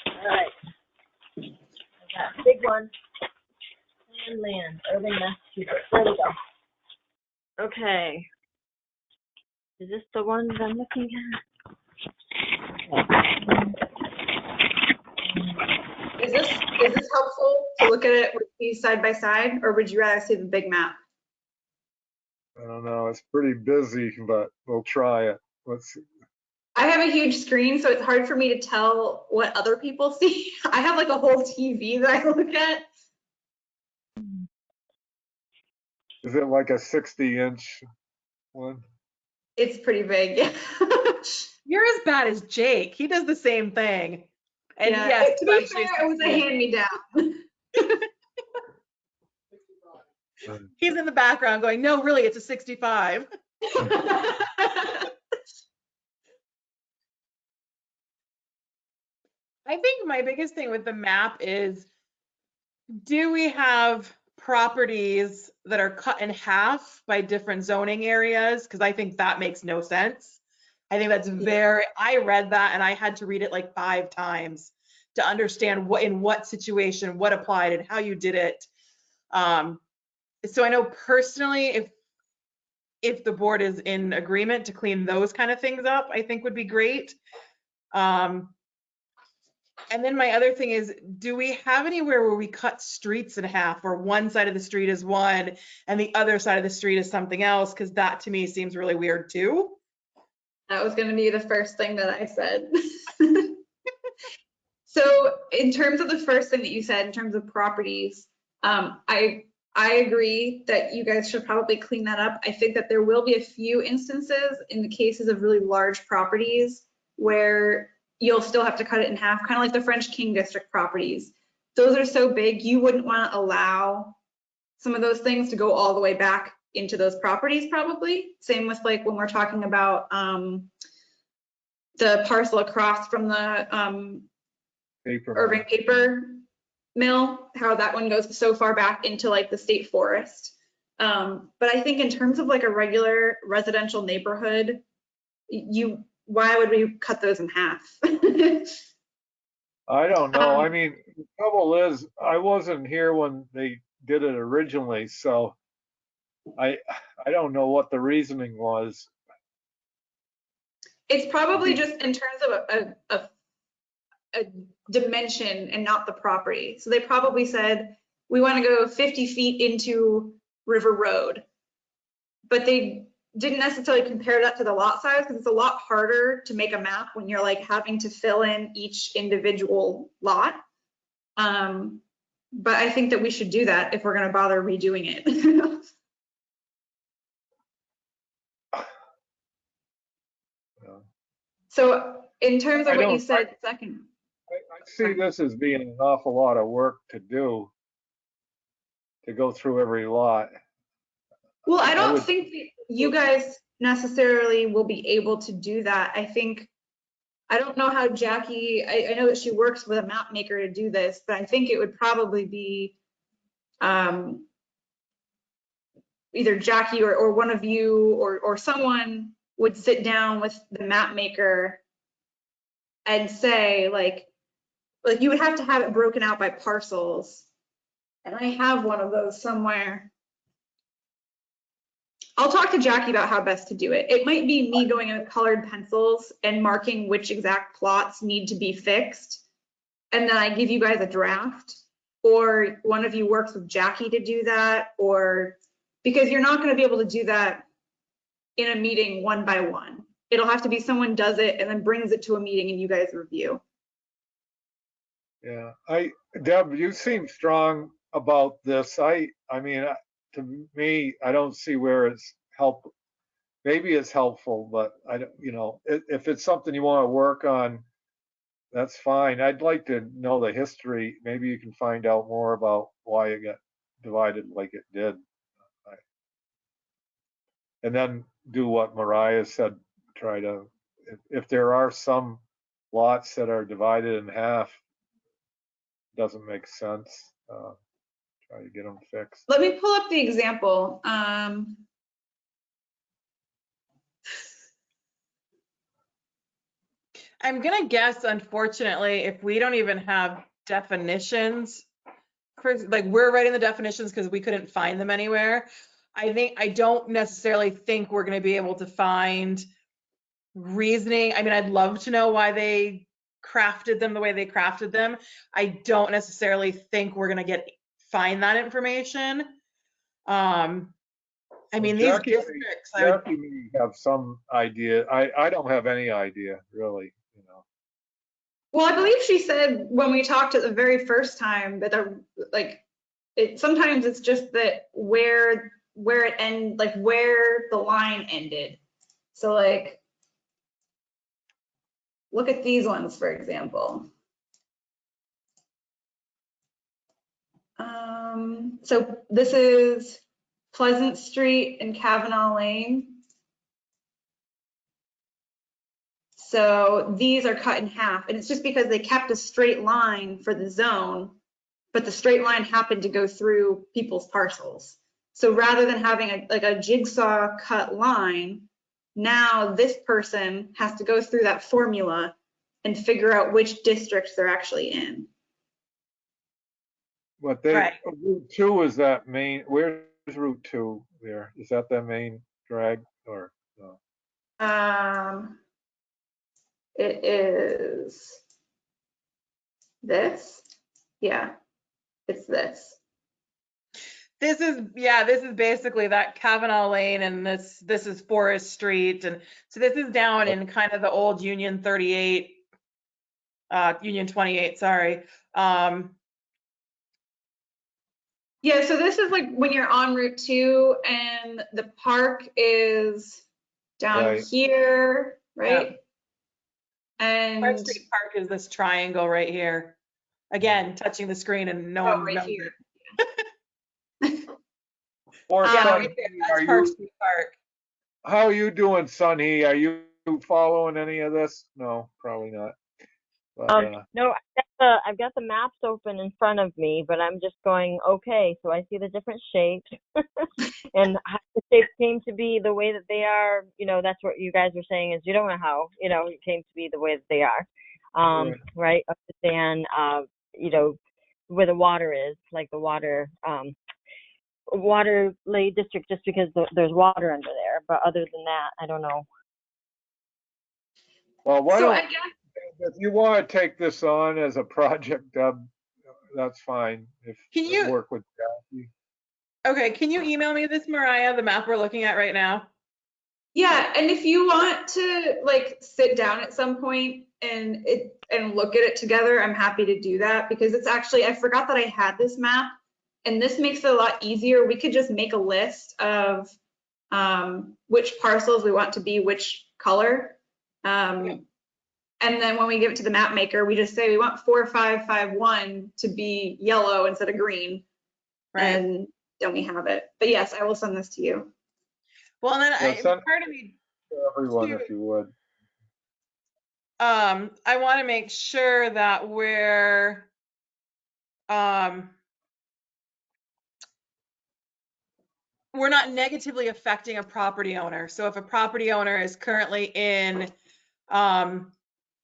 All right. I got a big one. Land, Irving, Massachusetts. There we go. Okay. Is this the one that I'm looking at? Is this helpful to look at it with these side by side, or would you rather see the big map? I don't know, it's pretty busy, but we'll try it. Let's see. I have a huge screen, so it's hard for me to tell what other people see. I have like a whole TV that I look at. Is it like a 60-inch one? It's pretty big, yeah. You're as bad as Jake. He does the same thing. And Yeah, yes, to be actually, fair, it was a hand-me-down. he's in the background going, no, really, it's a 65. I think my biggest thing with the map is, do we have properties that are cut in half by different zoning areas? Because I think that makes no sense. I think that's I read that and I had to read it like 5 times to understand what, in what situation, what applied and how you did it. So I know personally, if the board is in agreement to clean those kind of things up, I think would be great. And then my other thing is, do we have anywhere where we cut streets in half, where one side of the street is one and the other side of the street is something else? Because that to me seems really weird too. That was going to be the first thing that I said. So in terms of the first thing that you said, in terms of properties, I agree that you guys should probably clean that up. I think that there will be a few instances in the cases of really large properties where you'll still have to cut it in half, kind of like the French King District properties. Those are so big, you wouldn't want to allow some of those things to go all the way back into those properties probably. Same with like when we're talking about the parcel across from the Paper. Irving paper mill, how that one goes so far back into like the state forest. But I think in terms of like a regular residential neighborhood, why would we cut those in half? I don't know. I mean, the trouble is, I wasn't here when they did it originally, so I don't know what the reasoning was. It's probably just in terms of a dimension and not the property. So they probably said, we want to go 50 feet into River Road. But they didn't necessarily compare that to the lot size because it's a lot harder to make a map when you're like having to fill in each individual lot. But I think that we should do that if we're going to bother redoing it. So in terms of what you said second. I see this as being an awful lot of work to do, to go through every lot. Well, I don't think that you guys necessarily will be able to do that. I don't know how Jackie, I know that she works with a map maker to do this, but I think it would probably be either Jackie or one of you or someone would sit down with the map maker and say like you would have to have it broken out by parcels. And I have one of those somewhere. I'll talk to Jackie about how best to do it. It might be me going in with colored pencils and marking which exact plots need to be fixed. And then I give you guys a draft, or one of you works with Jackie to do that, or because you're not going to be able to do that in a meeting one by one. It'll have to be someone does it and then brings it to a meeting and you guys review. Yeah, Deb, you seem strong about this. I mean, to me, I don't see where it's help. Maybe it's helpful, but I don't, if it's something you want to work on, that's fine. I'd like to know the history. Maybe you can find out more about why it got divided like it did. And then do what Mariah said, try to, if there are some lots that are divided in half, doesn't make sense, try to get them fixed. Let me pull up the example. I'm gonna guess, unfortunately, if we don't even have definitions, like we're writing the definitions because we couldn't find them anywhere. I don't necessarily think we're gonna be able to find reasoning. I mean, I'd love to know why they crafted them the way they crafted them. I don't necessarily think we're gonna find that information. I mean, these districts, Jackie may have some idea. I don't have any idea, really, Well, I believe she said when we talked at the very first time that sometimes it's just that where it end, like where the line ended. So like, look at these ones, for example. So this is Pleasant Street and Kavanaugh Lane. So these are cut in half, and it's just because they kept a straight line for the zone, but the straight line happened to go through people's parcels. So rather than having a jigsaw cut line, now this person has to go through that formula and figure out which districts they're actually in. But Right. Route 2 is that main, where's Route 2 there? Is that the main drag or no? It is this. Yeah, it's this. This is basically that Kavanaugh Lane, and this is Forest Street, and so this is down in kind of the old Union 38, Union 28, sorry. Yeah, so this is like when you're on Route 2 and the park is down Right. here, right? And Forest Street Park is this triangle right here. Again, touching the screen and no one right knows here. it. Or Yeah, Yeah, Sun, right there, are that's Park you, Street Park. how are you doing, Sunny? Are you following any of this? No, probably not. But, No, I've got the maps open in front of me, but I'm just going, okay, so I see the different shapes and how the shapes came to be the way that they are. You know, that's what you guys were saying is you don't know how, you know, it came to be the way that they are. Right. Understand, you know, where the water is, like the water lay district, just because there's water under there. But other than that, I don't know. well, why So I don't, guess, if you want to take this on as a project, Deb, that's fine. If Can you you, work with Jackie. okay, can you email me this, Mariah, the map we're looking at right now? yeah, and if you want to like sit down at some point and look at it together, I'm happy to do that because it's actually, I forgot that I had this map and this makes it a lot easier. We could just make a list of which parcels we want to be which color. And then when we give it to the map maker, we just say we want 4551 to be yellow instead of green. Right. And then we have it. But yes, I will send this to you. Well, and then Yeah, send part of me, to everyone too, if you would. I want to make sure that we're not negatively affecting a property owner. So if a property owner is currently in,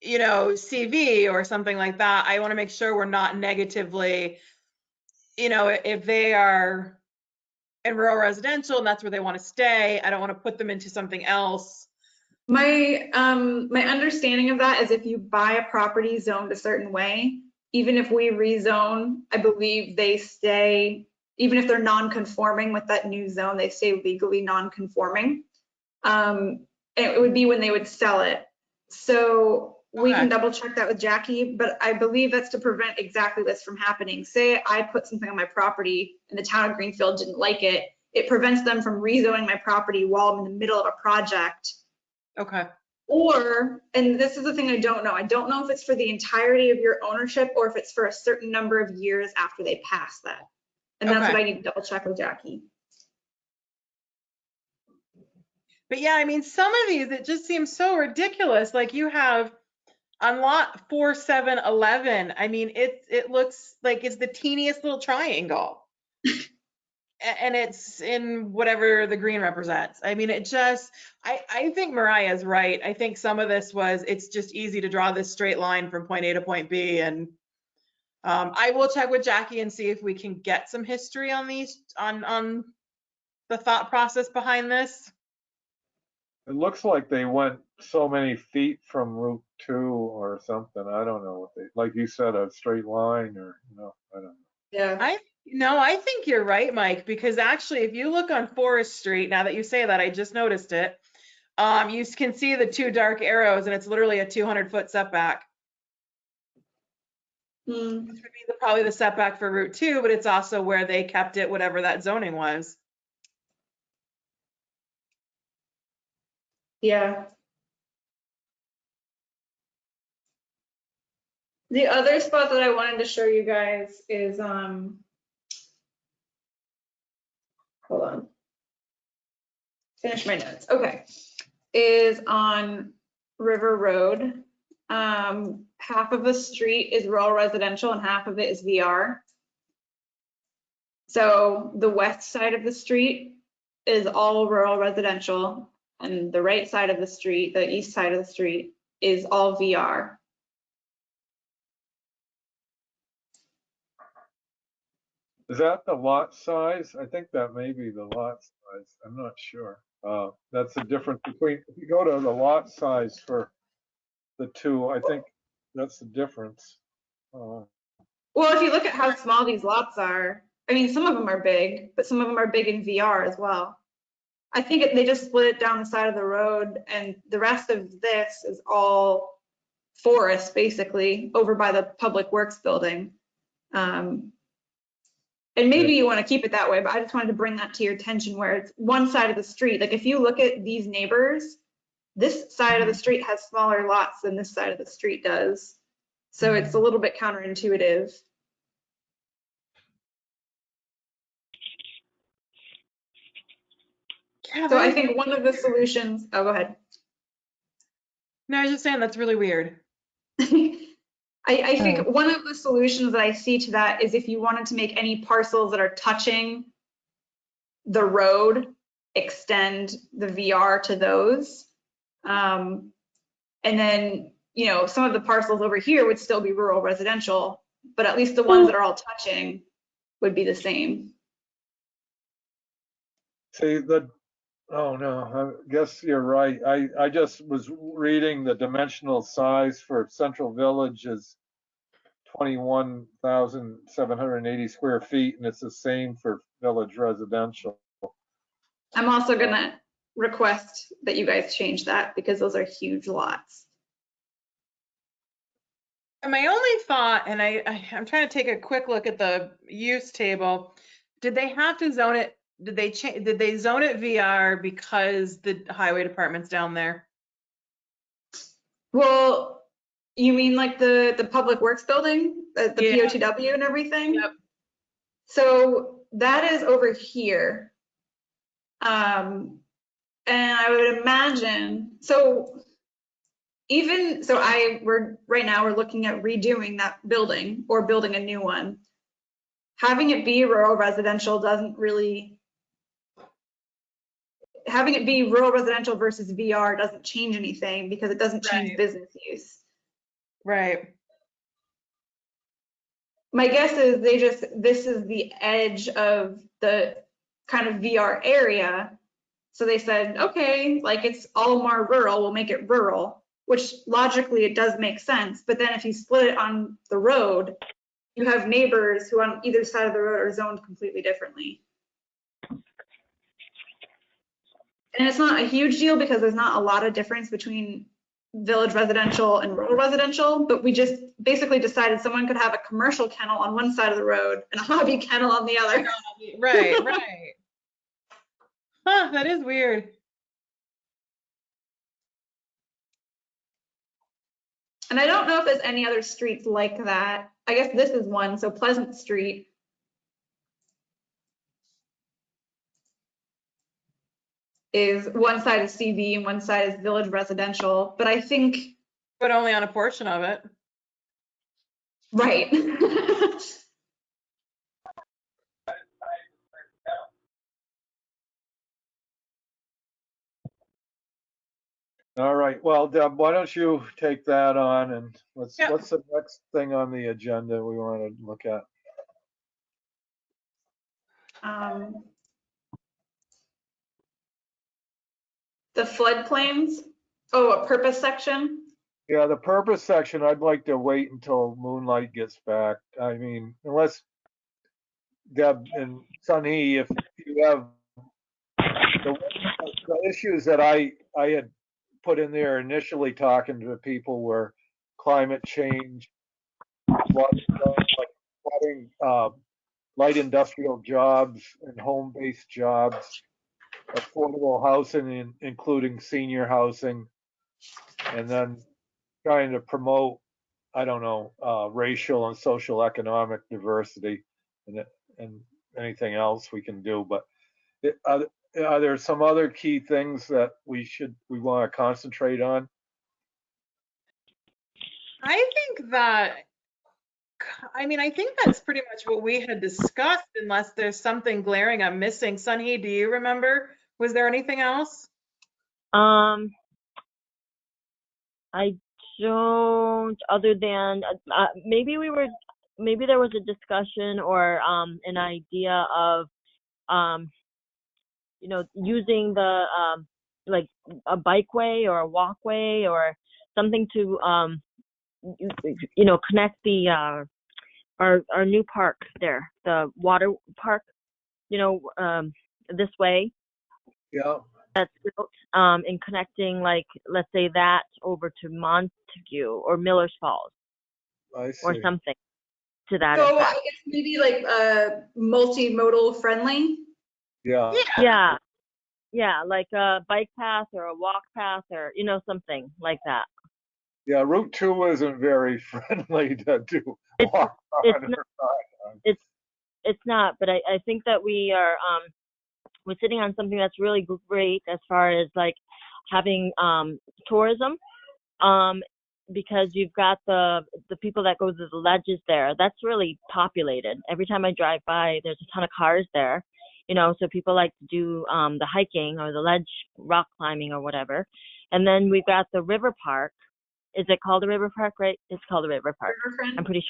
you know, CV or something like that, I want to make sure we're not negatively, you know, if they are in rural residential and that's where they want to stay, I don't want to put them into something else. My understanding of that is if you buy a property zoned a certain way, even if we rezone, I believe they stay, even if they're non-conforming with that new zone, they stay legally non-conforming. And it would be when they would sell it. So we Okay. can double check that with Jackie, but I believe that's to prevent exactly this from happening. Say I put something on my property and the town of Greenfield didn't like it, it prevents them from rezoning my property while I'm in the middle of a project. Okay. Or, and this is the thing I don't know if it's for the entirety of your ownership or if it's for a certain number of years after they pass that. And that's Okay. what I need to double check with Jackie. But yeah, I mean, some of these, it just seems so ridiculous. Like you have on lot 4711, I mean, it looks like it's the teeniest little triangle. And it's in whatever the green represents. I mean, it just, I think Mariah's right. I think some of this was, it's just easy to draw this straight line from point A to point B. And I will check with Jackie and see if we can get some history on these, on the thought process behind this. It looks like they went so many feet from Route 2 or something. I don't know what they, like you said, a straight line or, I don't know. Yeah. I think you're right, Mike, because actually, if you look on Forest Street, now that you say that, I just noticed it. You can see the two dark arrows, and it's literally a 200-foot setback. Which would be probably the setback for Route 2, but it's also where they kept it, whatever that zoning was. Yeah. The other spot that I wanted to show you guys is, hold on. Finish my notes. Okay. Is on River Road. Half of the street is rural residential and half of it is VR. So the west side of the street is all rural residential and the right side of the street, the east side of the street is all VR. Is that the lot size? I think that may be the lot size. I'm not sure. That's the difference between, if you go to the lot size for the two, I think that's the difference. Well, if you look at how small these lots are, I mean, some of them are big, but some of them are big in VR as well. I think they just split it down the side of the road, and the rest of this is all forest, basically, over by the Public Works building. And maybe you want to keep it that way, but I just wanted to bring that to your attention where it's one side of the street. Like if you look at these neighbors, this side of the street has smaller lots than this side of the street does. So it's a little bit counterintuitive. Yeah, So that I is- think one of the solutions, oh, go ahead. No, I was just saying that's really weird. I think one of the solutions that I see to that is if you wanted to make any parcels that are touching the road, extend the VR to those. And then, you know, some of the parcels over here would still be rural residential, but at least the ones that are all touching would be the same. See, oh no, I guess you're right. I just was reading the dimensional size for Central Village is 21,780 square feet, and it's the same for Village Residential. I'm also gonna request that you guys change that because those are huge lots. And my only thought, and I'm trying to take a quick look at the use table. Did they have to zone it? Did they zone it VR because the highway department's down there? Well, you mean like the Public Works building, the Yeah. POTW and everything? Yep. So that is over here. And I would imagine, so right now we're looking at redoing that building or building a new one. Having it be rural residential having it be rural residential versus VR doesn't change anything because it doesn't change Right. business use. Right. My guess is this is the edge of the kind of VR area. So they said, okay, like it's all more rural, we'll make it rural, which logically it does make sense. But then if you split it on the road, you have neighbors who on either side of the road are zoned completely differently. And it's not a huge deal because there's not a lot of difference between village residential and rural residential, but we just basically decided someone could have a commercial kennel on one side of the road and a hobby kennel on the other. Right. Right. Huh, that is weird. And I don't know if there's any other streets like that. I guess this is one, so Pleasant Street. Is one side is CV and one side is village residential, but I think, But only on a portion of it. right. All right, well, Deb, why don't you take that on and Yeah. what's the next thing on the agenda we want to look at? The floodplains, oh, a purpose section. Yeah, the purpose section, I'd like to wait until Moonlight gets back. I mean, unless Deb and Sunny, if you have the issues that I had put in there initially talking to people were climate change, flooding, light industrial jobs and home-based jobs, affordable housing, including senior housing, and then trying to promote, I don't know, racial and social economic diversity and anything else we can do. But are there some other key things that we want to concentrate on? I think that's pretty much what we had discussed, unless there's something glaring I'm missing. Sunhee, do you remember? Was there anything else? I don't, other than maybe there was a discussion or an idea of using the like a bikeway or a walkway or something to connect the our new park there, the water park, this way Yeah, that's built, and connecting, like, let's say that over to Montague or Miller's Falls I or see. something to that So I effect. guess maybe like multimodal friendly. Yeah, Yeah, yeah, like a bike path or a walk path or, something like that. yeah, Route 2 isn't very friendly to do It's walk it's on not or ride on. it's not, but I think that we're sitting on something that's really great as far as like having tourism, because you've got the people that go to the ledges there. That's really populated. Every time I drive by, there's a ton of cars there, so people like to do the hiking or the ledge rock climbing or whatever. And then we've got the river park. Is it called the river park, right? It's called the river park. Riverfront. I'm pretty sure.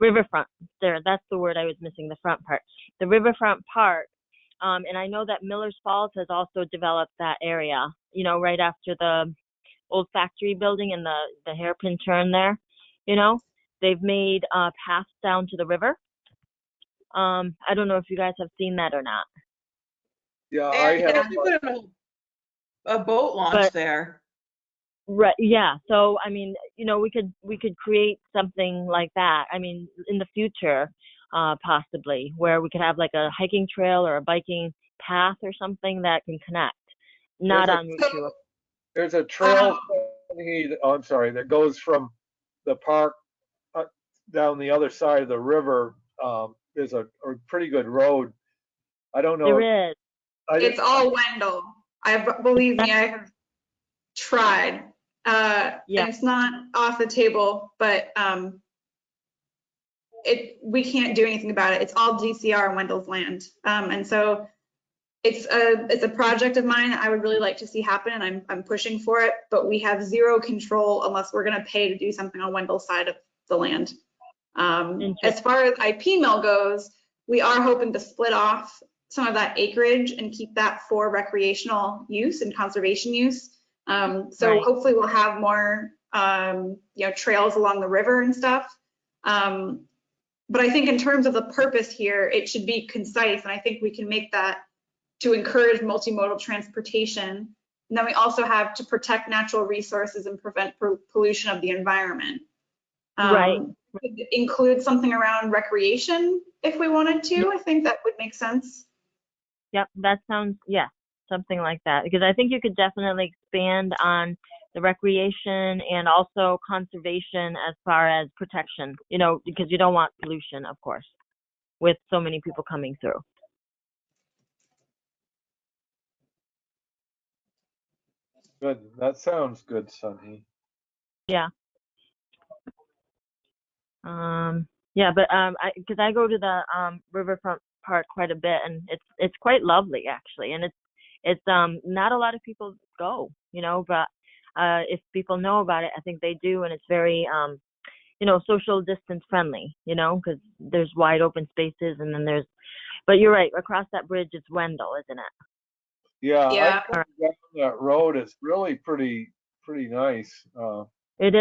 Riverfront. There, that's the word I was missing, the front part. The riverfront park. And I know that Miller's Falls has also developed that area, right after the old factory building and the hairpin turn there. They've made paths down to the river. I don't know if you guys have seen that or not. Yeah, They I have, actually put in a boat launch But- there. Right. Yeah. So, I mean, we could create something like that. I mean, in the future, possibly, where we could have like a hiking trail or a biking path or something that can connect. Not There's a- on Route 2. there's a trail, I'm sorry, that goes from the park down the other side of the river. There's a pretty good road. I don't know. There is. It's all Wendell. Believe me, I have tried. Yeah. And it's not off the table, but we can't do anything about it. It's all DCR and Wendell's land. And so it's a project of mine that I would really like to see happen, and I'm pushing for it, but we have zero control unless we're gonna pay to do something on Wendell's side of the land. As far as IP mill goes, we are hoping to split off some of that acreage and keep that for recreational use and conservation use. So Right. hopefully we'll have more, trails along the river and stuff. But I think in terms of the purpose here, it should be concise, and I think we can make that to encourage multimodal transportation. And then we also have to protect natural resources and prevent pollution of the environment. Right. Could include something around recreation if we wanted to. I think that would make sense. Yep. That sounds, yeah, something like that. Because I think you could definitely expand on the recreation and also conservation as far as protection, because you don't want pollution, of course, with so many people coming through. Good. That sounds good, Sunny. Yeah. Yeah, but because I go to the riverfront park quite a bit, and it's quite lovely actually, and it's not a lot of people go, but if people know about it, I think they do, and it's very social distance friendly, because there's wide open spaces, and then but you're right, across that bridge it's Wendell, isn't it? Yeah, Yeah. I think down that road is really pretty nice. It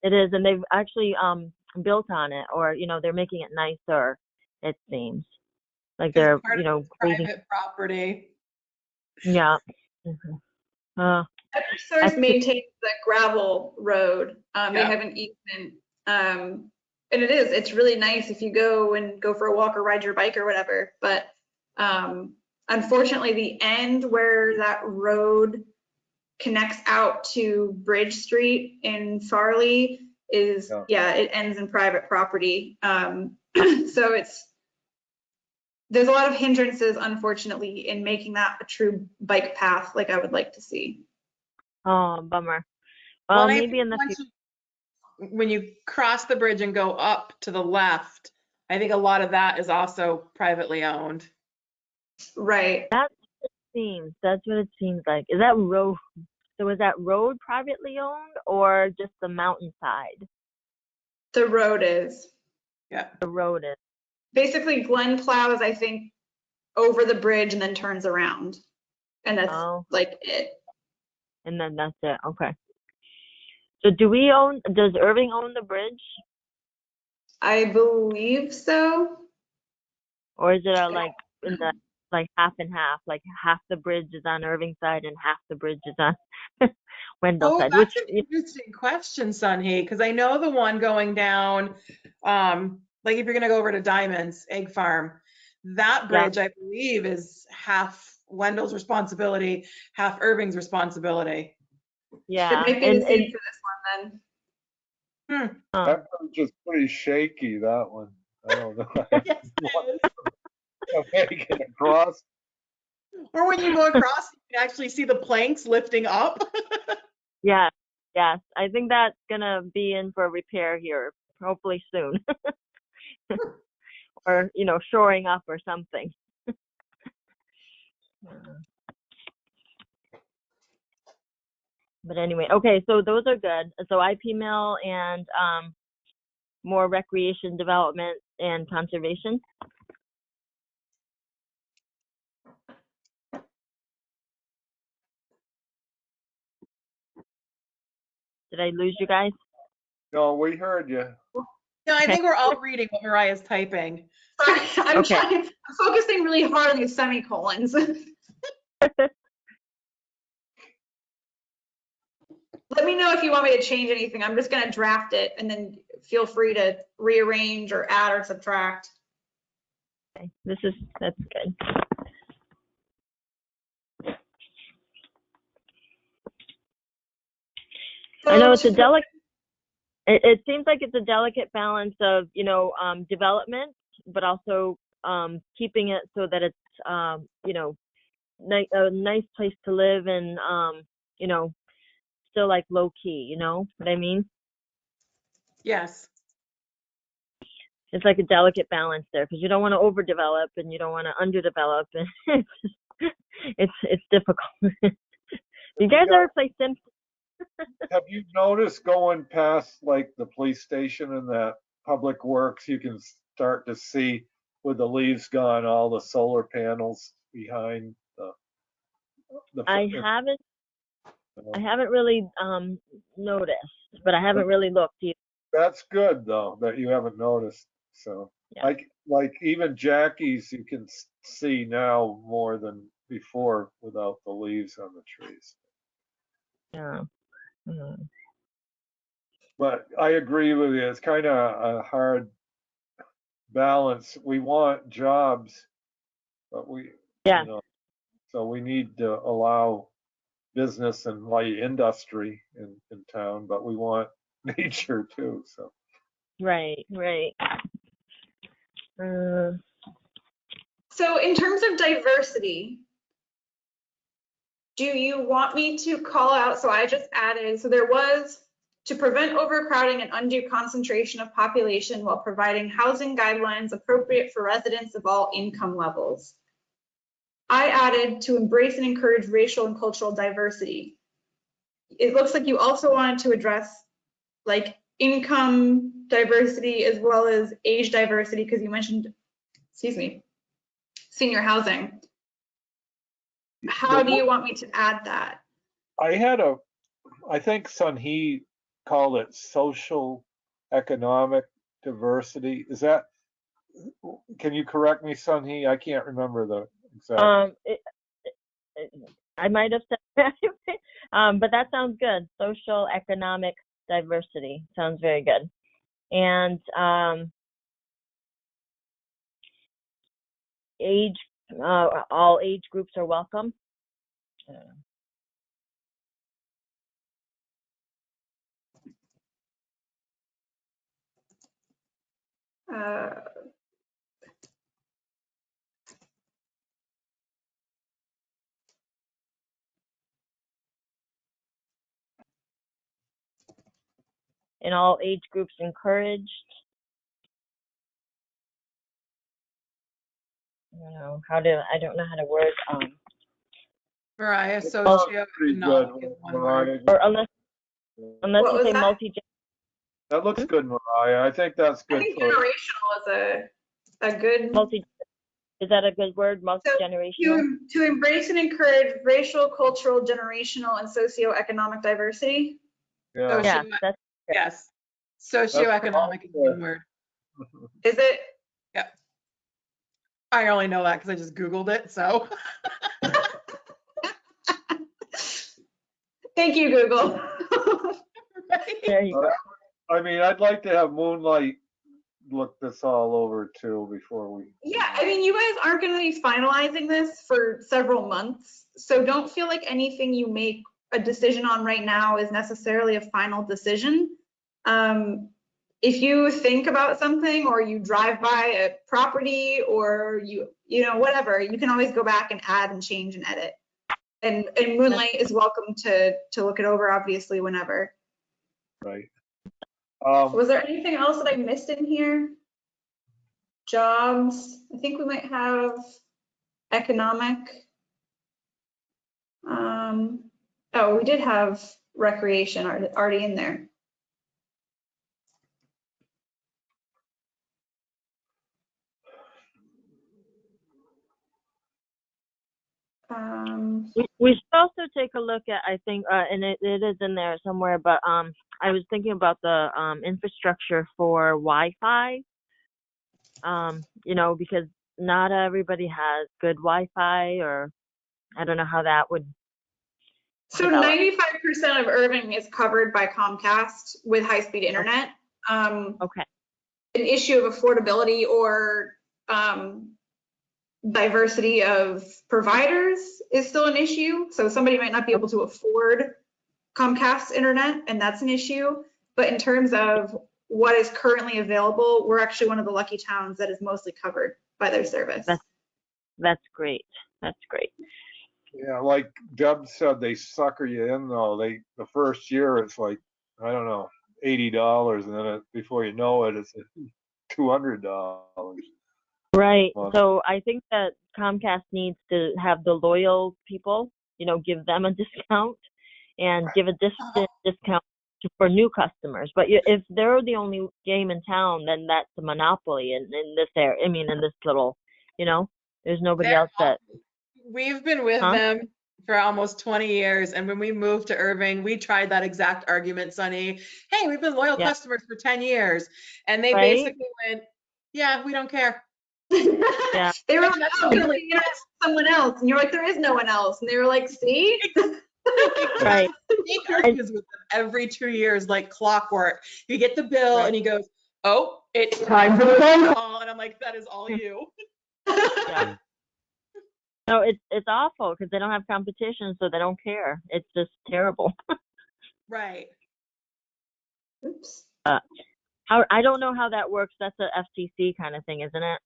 is, and they've actually built on it, or they're making it nicer. It seems like It's they're part of creating. private property. Yeah. Mhm. Eversource That's- maintains the gravel road. They Yeah. have an easement. And it's really nice if you go for a walk or ride your bike or whatever. But unfortunately, the end where that road connects out to Bridge Street in Farley is, it ends in private property. So there's a lot of hindrances, unfortunately, in making that a true bike path like I would like to see. Oh, bummer. Well, Well, and I maybe think in the once future. when you cross the bridge and go up to the left, I think a lot of that is also privately owned. Right. That's what it seems like. Is that road? So is that road privately owned or just the mountainside? The road is. Yeah. The road is. Basically, Glenn plows, I think, over the bridge and then turns around. And that's Oh. like it. And then that's it. Okay. So does Irving own the bridge? I believe so. Or is it like in the like half and half? Like half the bridge is on Irving side and half the bridge is on Wendell Oh, side, that's which an interesting question, Sunhee, because I know the one going down, like if you're gonna go over to Diamonds Egg Farm, that Yeah. bridge, I believe, is half Wendell's responsibility, half Irving's responsibility. yeah. It might be And the same for this one then. That bridge is pretty shaky, that one. I don't know. Yes, it is. Making it across. Or when you go across, you can actually see the planks lifting up. yeah, yes. I think that's gonna be in for repair here, hopefully soon. Or, shoring up or something. But anyway, okay, so those are good. So IP mill and more recreation development and conservation. Did I lose you guys? No, we heard you. No, I Okay. think we're all reading what Mariah's typing. Sorry, I'm Okay. I'm focusing really hard on these semicolons. Let me know if you want me to change anything. I'm just gonna draft it and then feel free to rearrange or add or subtract. Okay, that's good. I know it's a delicate. It seems like it's a delicate balance of development, but also keeping it so that it's a nice place to live and still like low key. You know what I mean? Yes. It's like a delicate balance there because you don't want to overdevelop and you don't want to underdevelop, and it's difficult. You guys ever play Sims? Have you noticed going past like the police station and that Public Works, you can start to see with the leaves gone, all the solar panels behind the I haven't really noticed, but I haven't really looked either. That's good though, that you haven't noticed. So Yeah. like even Jackie's you can see now more than before without the leaves on the trees. Yeah. Mhm. But I agree with you. It's kind of a hard balance. We want jobs, but Yeah. so we need to allow business and light industry in town, but we want nature too. So Right. So in terms of diversity, do you want me to call out, so I just added, so there was to prevent overcrowding and undue concentration of population while providing housing guidelines appropriate for residents of all income levels. I added to embrace and encourage racial and cultural diversity. It looks like you also wanted to address like income diversity as well as age diversity because you mentioned, senior housing. How do you want me to add that? I think Sunhee called it social economic diversity. Is that, can you correct me, Sunhee? I can't remember the exact. I might have said that, but that sounds good. Social economic diversity sounds very good. And age, all age groups are welcome. And all age groups encouraged. I don't know how to word Mariah, Pretty socio-economic good, is one Mariah. word. or unless What you was say that? multi. That looks good, Mariah. I think that's I good think for generational is a good. Is that a good word? Multi-generational? To embrace and encourage racial, cultural, generational, and socioeconomic diversity. Yeah. Yeah, that's Yes. Socioeconomic is one word. Is it? I only know that because I just Googled it, so. Thank you, Google. there you go. I mean, I'd like to have Moonlight look this all over too before we. Yeah, I mean, you guys aren't going to be finalizing this for several months, so don't feel like anything you make a decision on right now is necessarily a final decision. If you think about something or you drive by a property or you know, whatever, you can always go back and add and change and edit. And Moonlight is welcome to look it over, obviously, whenever. Right. Was there anything else that I missed in here? Jobs, I think we might have economic. Oh, we did have recreation already in there. We should also take a look at, I think, and it is in there somewhere, but I was thinking about the infrastructure for Wi-Fi. You know, because not everybody has good Wi-Fi, or I don't know how that would. So 95% of Irving is covered by Comcast with high-speed internet. Okay. An issue of affordability or diversity of providers is still an issue. So somebody might not be able to afford Comcast internet, and that's an issue. But in terms of what is currently available, we're actually one of the lucky towns that is mostly covered by their service. That's great. That's great. Yeah, like Deb said, they sucker you in though. The first year it's like, I don't know, $80, and then before you know it, it's $200. Right. Well, So I think that Comcast needs to have the loyal people, you know, give them a discount and give a discount for new customers. But if they're the only game in town, then that's a monopoly in this area. I mean, in this little, you know, there's nobody else that. We've been with them for almost 20 years. And when we moved to Irving, we tried that exact argument, Sunny. Hey, we've been loyal customers for 10 years. And they basically went, yeah, we don't care. Yeah. They were like, oh, you're looking at someone else. And you're like, there is no one else. And they were like, see? Right. He argues with them every 2 years like clockwork. You get the bill and he goes, oh, it's time for the phone call. And I'm like, that is all you. Yeah. No, it's awful because they don't have competition, so they don't care. It's just terrible. Right. Oops. I don't know how that works. That's a FCC kind of thing, isn't it?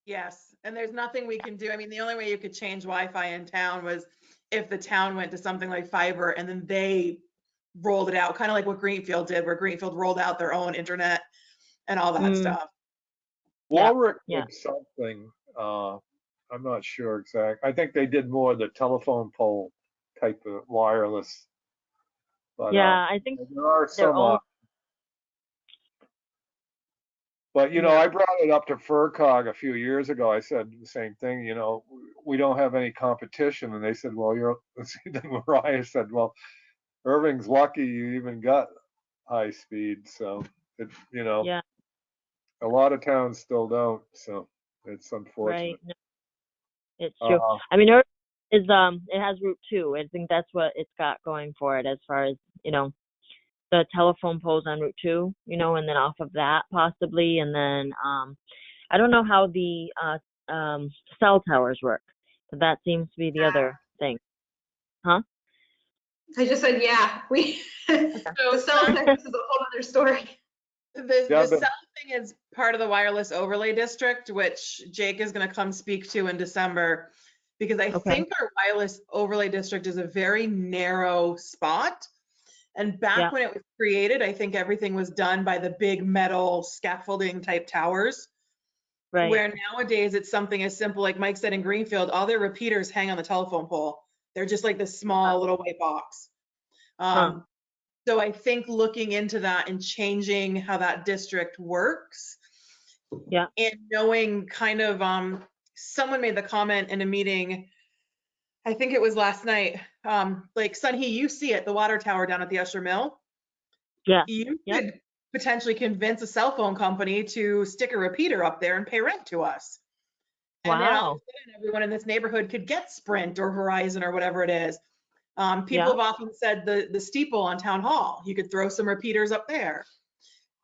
Yes, and there's nothing we can do. I mean, the only way you could change Wi-Fi in town was if the town went to something like fiber and then they rolled it out, kind of like what Greenfield did, where Greenfield rolled out their own internet and all that stuff. Warwick did something. I'm not sure exactly. I think they did more of the telephone pole type of wireless. But, I think there are some. But, you know, I brought it up to FERCog a few years ago. I said the same thing, you know, we don't have any competition. And they said, well, you're the same thing. Mariah said, well, Irving's lucky you even got high speed. So, you know, a lot of towns still don't. So it's unfortunate. Right. No, it's true. I mean, Irving is, it has Route 2. I think that's what it's got going for it as far as, you know, the telephone poles on Route 2, you know, and then off of that possibly. And then I don't know how the cell towers work, but that seems to be the other thing. Huh? I just said, yeah, the cell service is a whole other story. The cell thing is part of the wireless overlay district, which Jake is going to come speak to in December, because I think our wireless overlay district is a very narrow spot. And back when it was created, I think everything was done by the big metal scaffolding type towers. Right. Where nowadays it's something as simple, like Mike said in Greenfield, all their repeaters hang on the telephone pole. They're just like this small little white box. So I think looking into that and changing how that district works. Yeah. And knowing kind of, someone made the comment in a meeting, I think it was last night, like, Sunhee, you see it, the water tower down at the Usher Mill. Yeah. You Yep. could potentially convince a cell phone company to stick a repeater up there and pay rent to us. And then all of Wow. a sudden, everyone in this neighborhood could get Sprint or Verizon or whatever it is. People Yeah. have often said the steeple on Town Hall, you could throw some repeaters up there.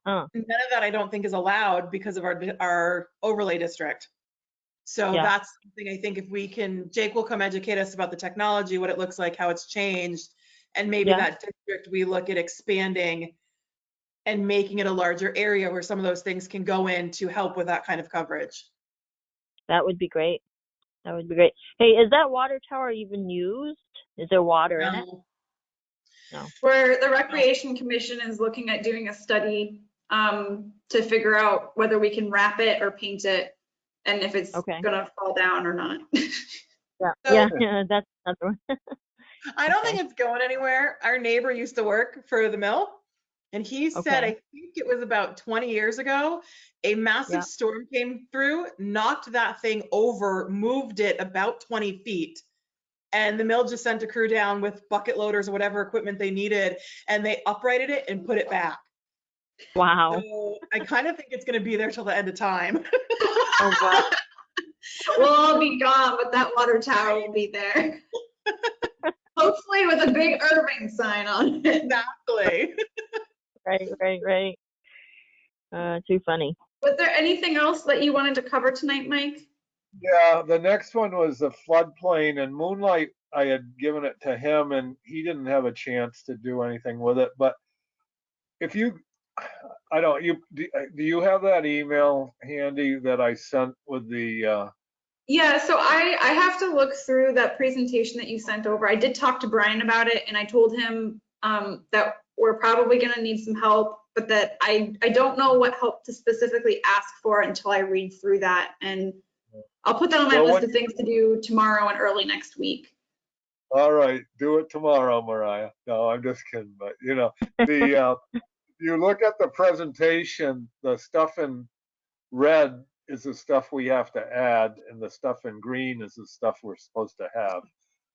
Uh, None of that I don't think is allowed because of our overlay district. So Yeah. that's something I think if we can, Jake will come educate us about the technology, what it looks like, how it's changed. And maybe Yeah. that district, we look at expanding and making it a larger area where some of those things can go in to help with that kind of coverage. That would be great. That would be great. Hey, is that water tower even used? Is there water in it? No. No. Where the Recreation Commission is looking at doing a study to figure out whether we can wrap it or paint it and if it's Okay. gonna fall down or not. Yeah. So- Yeah. That's another one. I don't Okay. think it's going anywhere. Our neighbor used to work for the mill, and he said, Okay. I think it was about 20 years ago, a massive Yeah. storm came through, knocked that thing over, moved it about 20 feet. And the mill just sent a crew down with bucket loaders or whatever equipment they needed, and they uprighted it and put it back. Wow. So I kind of think it's going to be there till the end of time. Oh, wow. We'll all be gone, but that water tower will be there. Hopefully with a big Irving sign on it. Exactly. Right. Too funny. Was there anything else that you wanted to cover tonight, Mike? Yeah, the next one was the floodplain, and Moonlight, I had given it to him and he didn't have a chance to do anything with it. But if you, I don't, do you have that email handy that I sent with the, Yeah, so I have to look through that presentation that you sent over. I did talk to Brian about it and I told him that we're probably gonna need some help, but that I don't know what help to specifically ask for until I read through that. And I'll put that on my Well, list what- of things to do tomorrow and early next week. all right, do it tomorrow, Mariah. No, I'm just kidding, but you look at the presentation, the stuff in red is the stuff we have to add, and the stuff in green is the stuff we're supposed to have.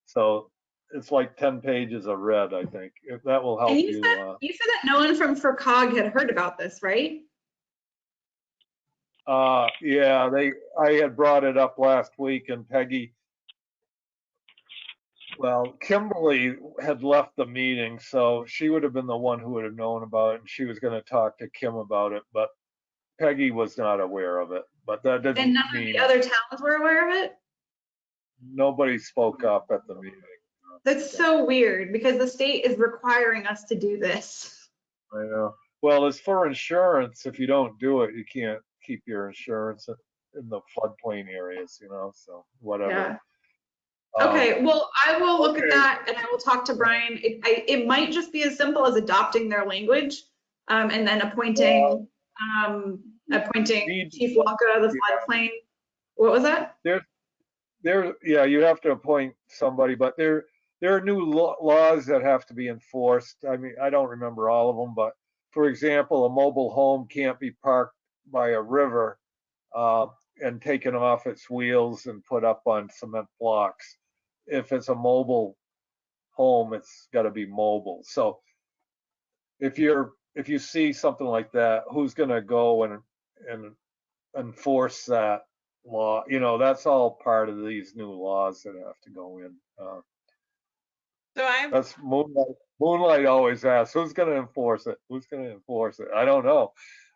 So it's like 10 pages of red, I think. If that will help And you. you said that no one from FERCog had heard about this, right? Yeah, I had brought it up last week, and Peggy, well, Kimberly had left the meeting, so she would have been the one who would have known about it, and she was going to talk to Kim about it, but Peggy was not aware of it. But that doesn't And none of mean the other towns were aware of it? nobody spoke up at the meeting. That's so weird because the state is requiring us to do this. I know. Well, as for insurance, if you don't do it, you can't keep your insurance in the floodplain areas, so whatever. Yeah. Um, Okay, well, I will look at okay. that and I will talk to Brian. It might just be as simple as adopting their language and then appointing Need- Chief Walker of the floodplain. What was that? Yeah, you have to appoint somebody, but there are new laws that have to be enforced. I mean, I don't remember all of them, but for example, a mobile home can't be parked by a river and taken off its wheels and put up on cement blocks. If it's a mobile home, it's got to be mobile. So if you see something like that, who's going to go and enforce that law? That's all part of these new laws that have to go in. So That's Moonlight always asks, who's going to enforce it? Who's going to enforce it? I don't know.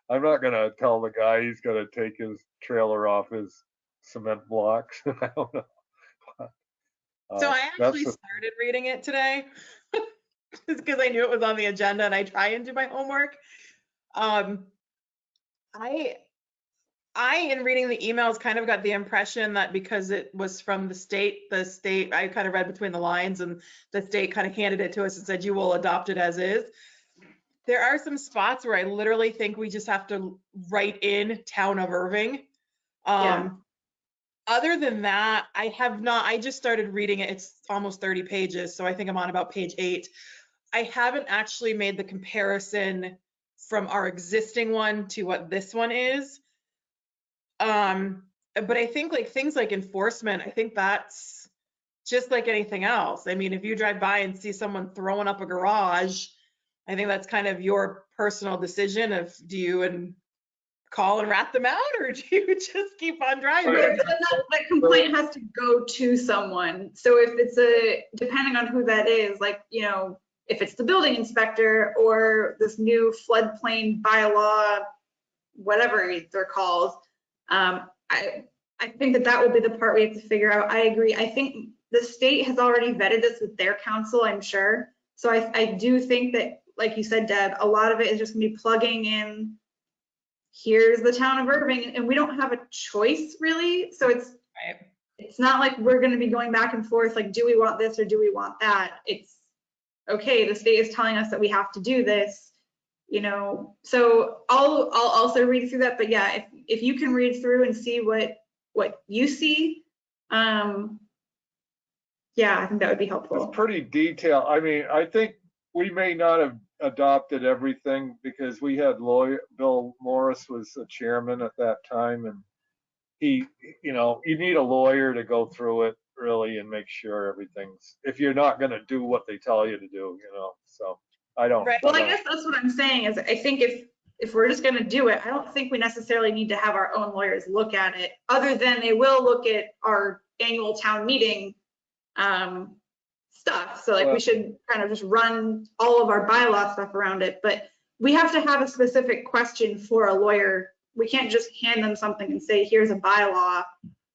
I'm not going to tell the guy he's going to take his trailer off his cement blocks. I don't know. So I actually that's started reading it today just because I knew it was on the agenda and I try and do my homework. I in reading the emails kind of got the impression that because it was from the state, I kind of read between the lines and the state kind of handed it to us and said, you will adopt it as is. There are some spots where I literally think we just have to write in Town of Irving. Yeah. Other than that, I just started reading it. It's almost 30 pages. So I think I'm on about page 8. I haven't actually made the comparison from our existing one to what this one is. But I think like things like enforcement, I think that's just like anything else. I mean, if you drive by and see someone throwing up a garage, I think that's kind of your personal decision of do you call and rat them out, or do you just keep on driving? Right, but then that complaint has to go to someone. So if it's depending on who that is, like, you know, if it's the building inspector or this new floodplain bylaw, whatever they're called, I think that will be the part we have to figure out. I agree. I think the state has already vetted this with their council, I'm sure. So I do think that, like you said, Deb, a lot of it is just gonna be plugging in, here's the town of Irving, and we don't have a choice really. So it's not like we're gonna be going back and forth, like, do we want this or do we want that? It's, okay, the state is telling us that we have to do this, you know, so I'll also read through that. But yeah, if you can read through and see what you see, yeah, I think that would be helpful. It's pretty detailed. I mean, I think we may not have adopted everything because we had Bill Morris was the chairman at that time, and he, you know, you need a lawyer to go through it really and make sure everything's, if you're not going to do what they tell you to do, you know. So I don't. Right. Well, I guess that's what I'm saying is I think if we're just going to do it, I don't think we necessarily need to have our own lawyers look at it, other than they will look at our annual town meeting stuff. So like we should kind of just run all of our bylaw stuff around it, but we have to have a specific question for a lawyer. We can't just hand them something and say, here's a bylaw.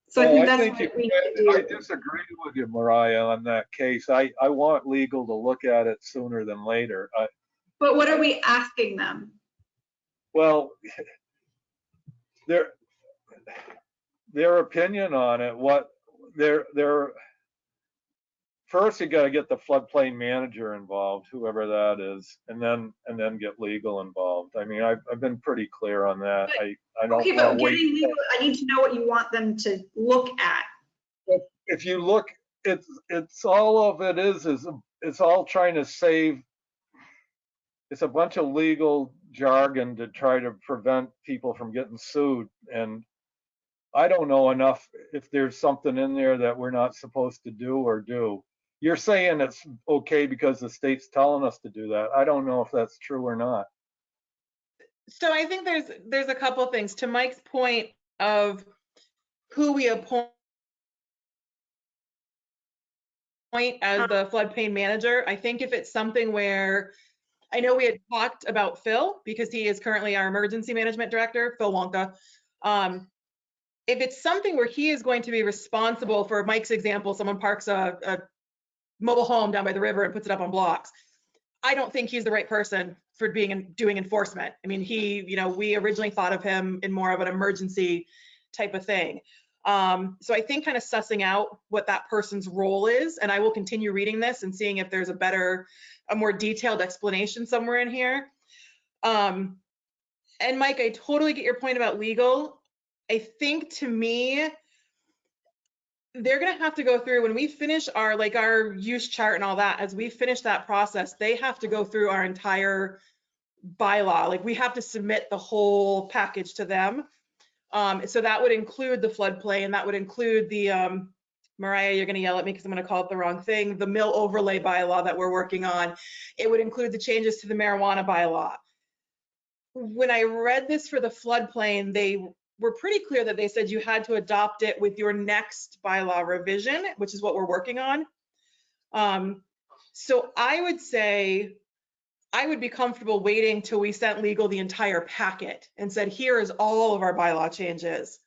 So I think that's what we need to do. I disagree with you, Mariah, on that case. I want legal to look at it sooner than later. But what are we asking them? Well, their opinion on it, what their first you got to get the floodplain manager involved, whoever that is, and then get legal involved. I mean, I've been pretty clear on that. I don't. Okay, but getting legal, I need to know what you want them to look at. If you look, it's all of it is it's all trying to save. It's a bunch of legal jargon to try to prevent people from getting sued, and I don't know enough if there's something in there that we're not supposed to do or do. You're saying it's okay because the state's telling us to do that. I don't know if that's true or not. So I think there's a couple things to Mike's point of who we appoint as the floodplain manager. I think if it's something where, I know we had talked about Phil because he is currently our emergency management director, Phil Wonka. If it's something where he is going to be responsible for Mike's example, someone parks a mobile home down by the river and puts it up on blocks, I don't think he's the right person for doing enforcement. I mean, we originally thought of him in more of an emergency type of thing. So I think kind of sussing out what that person's role is, and I will continue reading this and seeing if there's a more detailed explanation somewhere in here. And Mike, I totally get your point about legal. I think to me, they're going to have to go through when we finish our use chart and all that, as we finish that process, they have to go through our entire bylaw. Like we have to submit the whole package to them. So that would include the floodplain, that would include the, Mariah, you're going to yell at me because I'm going to call it the wrong thing, the mill overlay bylaw that we're working on. It would include the changes to the marijuana bylaw. When I read this for the floodplain, they were pretty clear that they said you had to adopt it with your next bylaw revision, which is what we're working on. So I would say I would be comfortable waiting till we sent legal the entire packet and said, here is all of our bylaw changes,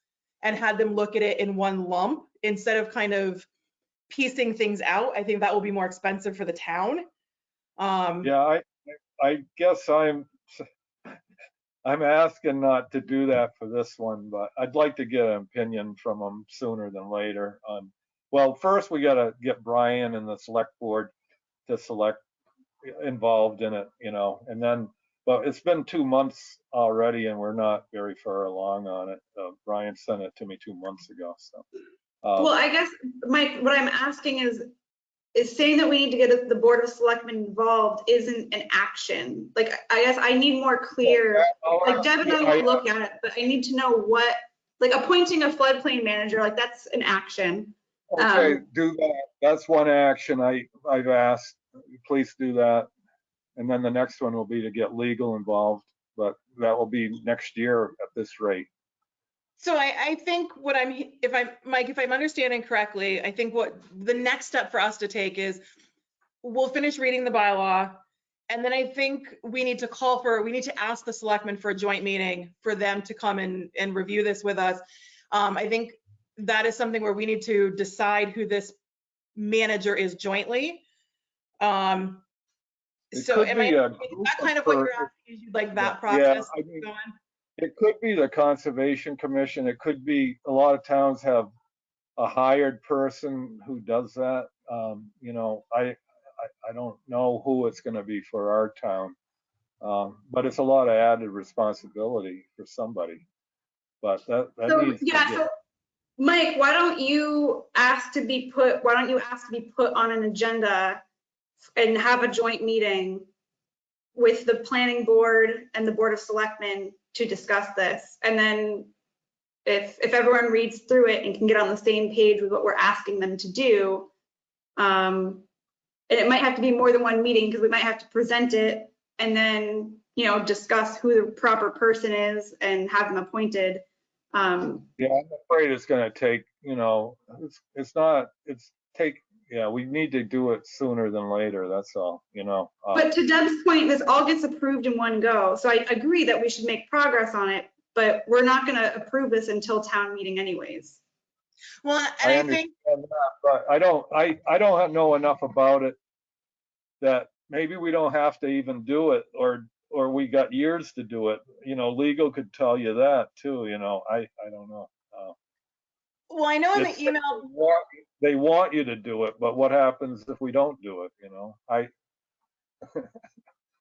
and had them look at it in one lump instead of kind of piecing things out. I think that will be more expensive for the town. Yeah, I guess I'm asking not to do that for this one, but I'd like to get an opinion from them sooner than later. Well, first we got to get Brian and the select board to select involved in it, you know, and then, but it's been 2 months already and we're not very far along on it. Brian sent it to me 2 months ago, so. Well, I guess, Mike, what I'm asking is saying that we need to get the Board of Selectmen involved isn't an action. Like, I guess I need more clear, like Deb and I will look at it, but I need to know what, like appointing a floodplain manager, like that's an action. Okay, do that. That's one action I've asked. Please do that. And then the next one will be to get legal involved, but that will be next year at this rate. So I think what Mike, if I'm understanding correctly, I think what the next step for us to take is we'll finish reading the bylaw. And then I think we need to ask the selectmen for a joint meeting for them to come and review this with us. I think that is something where we need to decide who this manager is jointly. It So could is be a that group kind of what you're per- asking, is you'd like that Yeah, process I mean, going? it could be the Conservation Commission. It could be, a lot of towns have a hired person who does that. You know, I don't know who it's gonna be for our town. But it's a lot of added responsibility for somebody. But that So, needs to yeah, get, so Mike, why don't you ask to be put on an agenda and have a joint meeting with the planning board and the board of selectmen to discuss this? And then if everyone reads through it and can get on the same page with what we're asking them to do, and it might have to be more than one meeting because we might have to present it and then, you know, discuss who the proper person is and have them appointed. yeah, I'm afraid it's gonna take, you know, yeah, we need to do it sooner than later, that's all, you know. But to Deb's point, this all gets approved in one go. So I agree that we should make progress on it, but we're not going to approve this until town meeting anyways. Well, and I I understand think, that, but I don't know enough about it that maybe we don't have to even do it, or we got years to do it. You know, legal could tell you that too, you know, I don't know. well, I know in It's- the email, They want you to do it, but what happens if we don't do it, you know?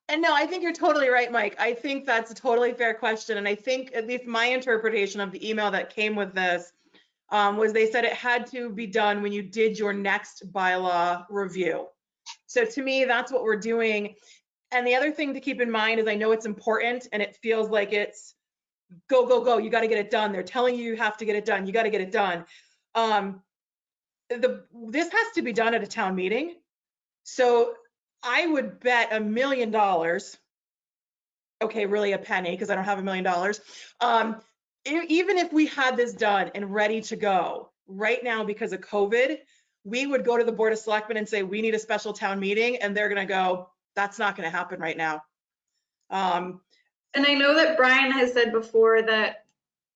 and no, I think you're totally right, Mike. I think that's a totally fair question. And I think at least my interpretation of the email that came with this was they said it had to be done when you did your next bylaw review. So to me, that's what we're doing. And the other thing to keep in mind is I know it's important and it feels like it's go, go, go. You got to get it done. They're telling you have to get it done. You got to get it done. This has to be done at a town meeting. So I would bet $1 million. Okay, really a penny because I don't have $1 million. Even if we had this done and ready to go right now because of COVID, we would go to the Board of Selectmen and say, we need a special town meeting. And they're going to go, that's not going to happen right now. And I know that Brian has said before that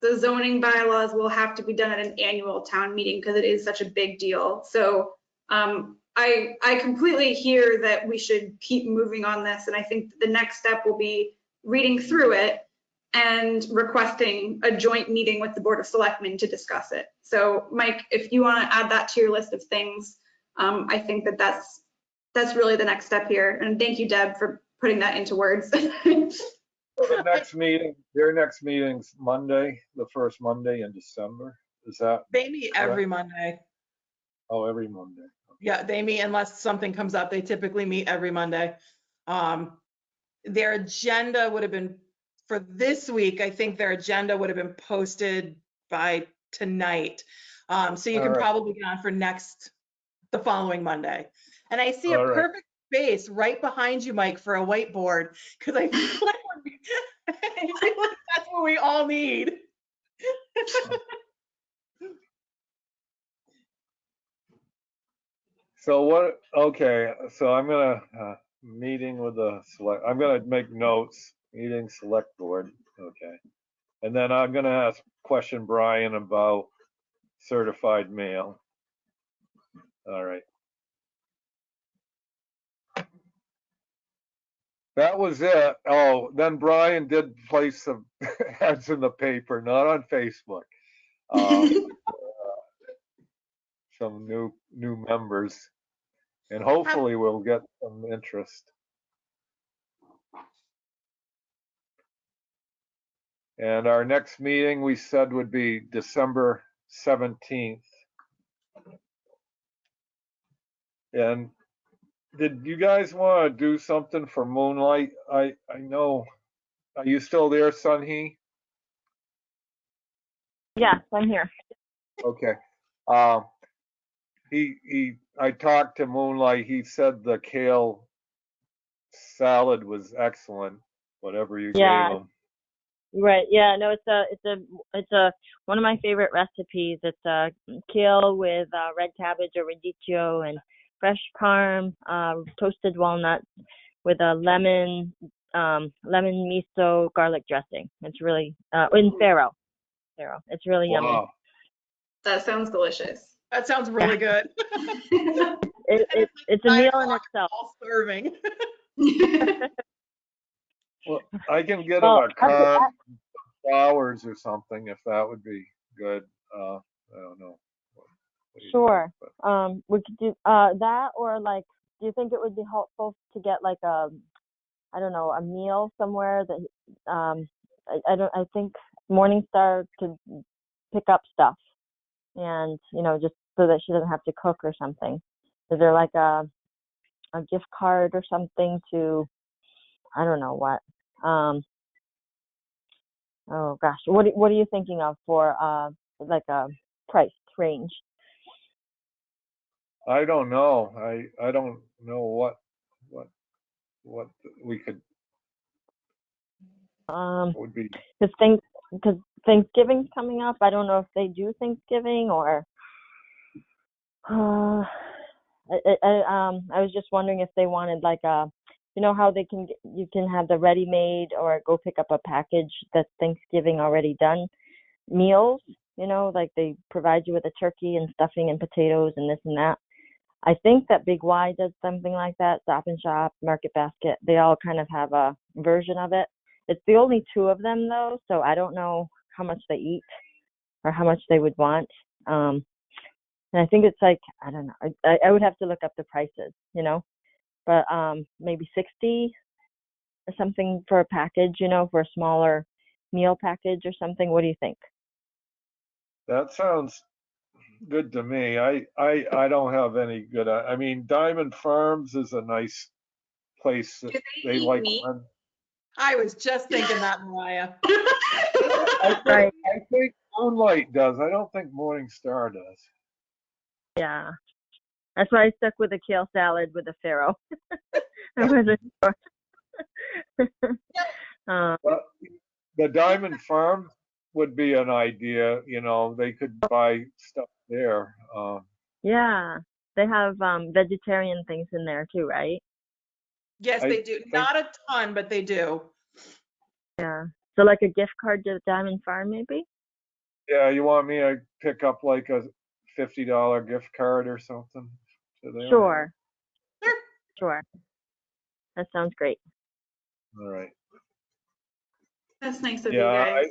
the zoning bylaws will have to be done at an annual town meeting because it is such a big deal. So I completely hear that we should keep moving on this. And I think the next step will be reading through it and requesting a joint meeting with the Board of Selectmen to discuss it. So Mike, if you want to add that to your list of things, I think that that's really the next step here. And thank you, Deb, for putting that into words. The next meeting, their next meeting's Monday, the first Monday in December. Is that? They meet every Monday. Oh, every Monday. Yeah, they meet unless something comes up. They typically meet every Monday. Their agenda would have been for this week. I think their agenda would have been posted by tonight. So you can probably get on for the following Monday. And I see a perfect space right behind you, Mike, for a whiteboard because I feel like that's what we all need. So what, okay, so I'm gonna, meeting with I'm gonna make notes, meeting select board, okay. And then I'm gonna question Brian about certified mail. All right. That was it. Oh, then Brian did place some ads in the paper, not on Facebook. Some new members, and hopefully we'll get some interest. And our next meeting, we said, would be December 17th. And did you guys want to do something for Moonlight? I know, are you still there, Sunhee? Yes, I'm here. Okay. I talked to Moonlight. He said the Kale salad was excellent, whatever you Yeah. gave him. Right. Yeah. No, it's a one of my favorite recipes. It's a kale with red cabbage or radicchio and fresh parm, toasted walnuts with a lemon miso garlic dressing. It's really in farro. It's really yummy. Wow. That sounds delicious. That sounds really good. It's a 9 meal in o'clock, itself. all serving. Well, I can get him Well, a card, flowers or something if that would be good. I don't know. What do you Sure. think, but- We could do that, or like, do you think it would be helpful to get like I don't know, a meal somewhere that I think Morningstar could pick up stuff, and just so that she doesn't have to cook or something. Is there like a gift card or something to, I don't know what. Oh gosh, what are you thinking of for like a price range? I don't know. I don't know what we could would be. Because Thanksgiving's coming up. I don't know if they do Thanksgiving or. I was just wondering if they wanted like how you can have the ready-made or go pick up a package that's Thanksgiving already done meals. Like they provide you with a turkey and stuffing and potatoes and this and that. I think that Big Y does something like that. Stop and Shop, Market Basket, they all kind of have a version of it. It's the only two of them though, so I don't know how much they eat or how much they would want. And I think it's like, I don't know. I would have to look up the prices, but maybe 60 or something for a package, for a smaller meal package or something. What do you think? That sounds good to me. I don't have any good. I mean, Diamond Farms is a nice place. Do they They eat like. meat? I was just thinking that, Mariah. Right. I think Moonlight does. I don't think Morningstar does. Yeah. That's why I stuck with a kale salad with a farro. I wasn't sure. But the Diamond Farm would be an idea. They could buy stuff there. Yeah. They have vegetarian things in there too, right? Yes, I they do. think- Not a ton, but they do. Yeah. So like a gift card to Diamond Farm maybe? Yeah, you want me to pick up like a $50 gift card or something to there? Sure. Sure. Sure. That sounds great. All right. That's nice of you Yeah, guys.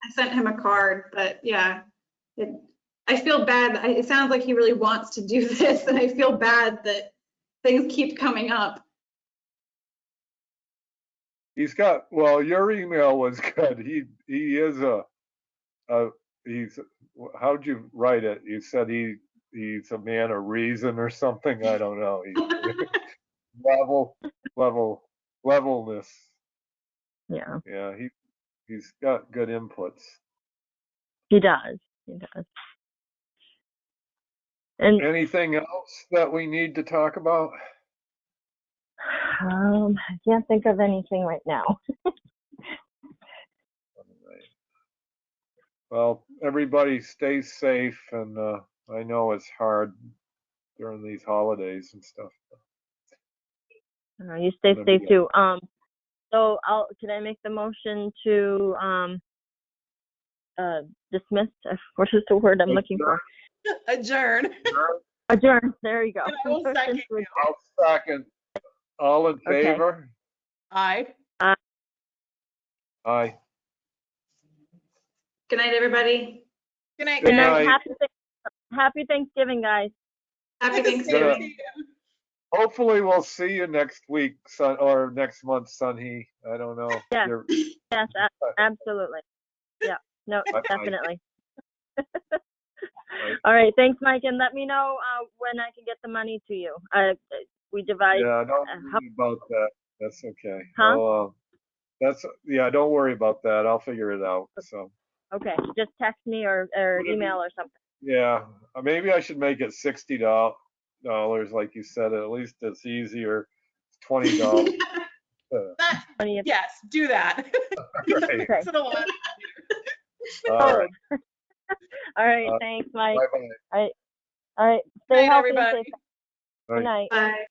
I sent him a card, but yeah, I feel bad. It sounds like he really wants to do this, and I feel bad that things keep coming up. he's got. Well, your email was good. He is he's. How'd you write it? You said he's a man of reason or something. I don't know. Levelness. Yeah. Yeah, he's got good inputs. He does. He does. And Anything else that we need to talk about? I can't think of anything right now. Well, everybody stay safe, and I know it's hard during these holidays and stuff. You stay Gonna safe be- too. So can I make the motion to dismiss? What is the word I'm looking for? Adjourn. Adjourn. There you go. And I will second you. I'll second. All in Okay. favor? Aye. Aye. Good night, everybody. Good night, Good Good guys. night. night. Happy Thanksgiving, guys. Happy Good to see Thanksgiving. you. Hopefully we'll see you next week, son, or next month, Sunhee. I don't know. Yeah. You're- Yes, absolutely. Yeah. No, Bye-bye. definitely. All right. Thanks, Mike. And let me know when I can get the money to you. We divide. Yeah, don't how- worry about that. That's okay. Huh? Don't worry about that. I'll figure it out. So, Okay. Just text me or email or something. yeah, maybe I should make it $60, like you said. At least it's easier. $20. Funny if- Yes, do that. Right. Okay. Makes it a lot. All right. All right, Uh, thanks, Mike. Bye-bye. All right, stay Night, healthy and everybody. safe. Good night. Bye.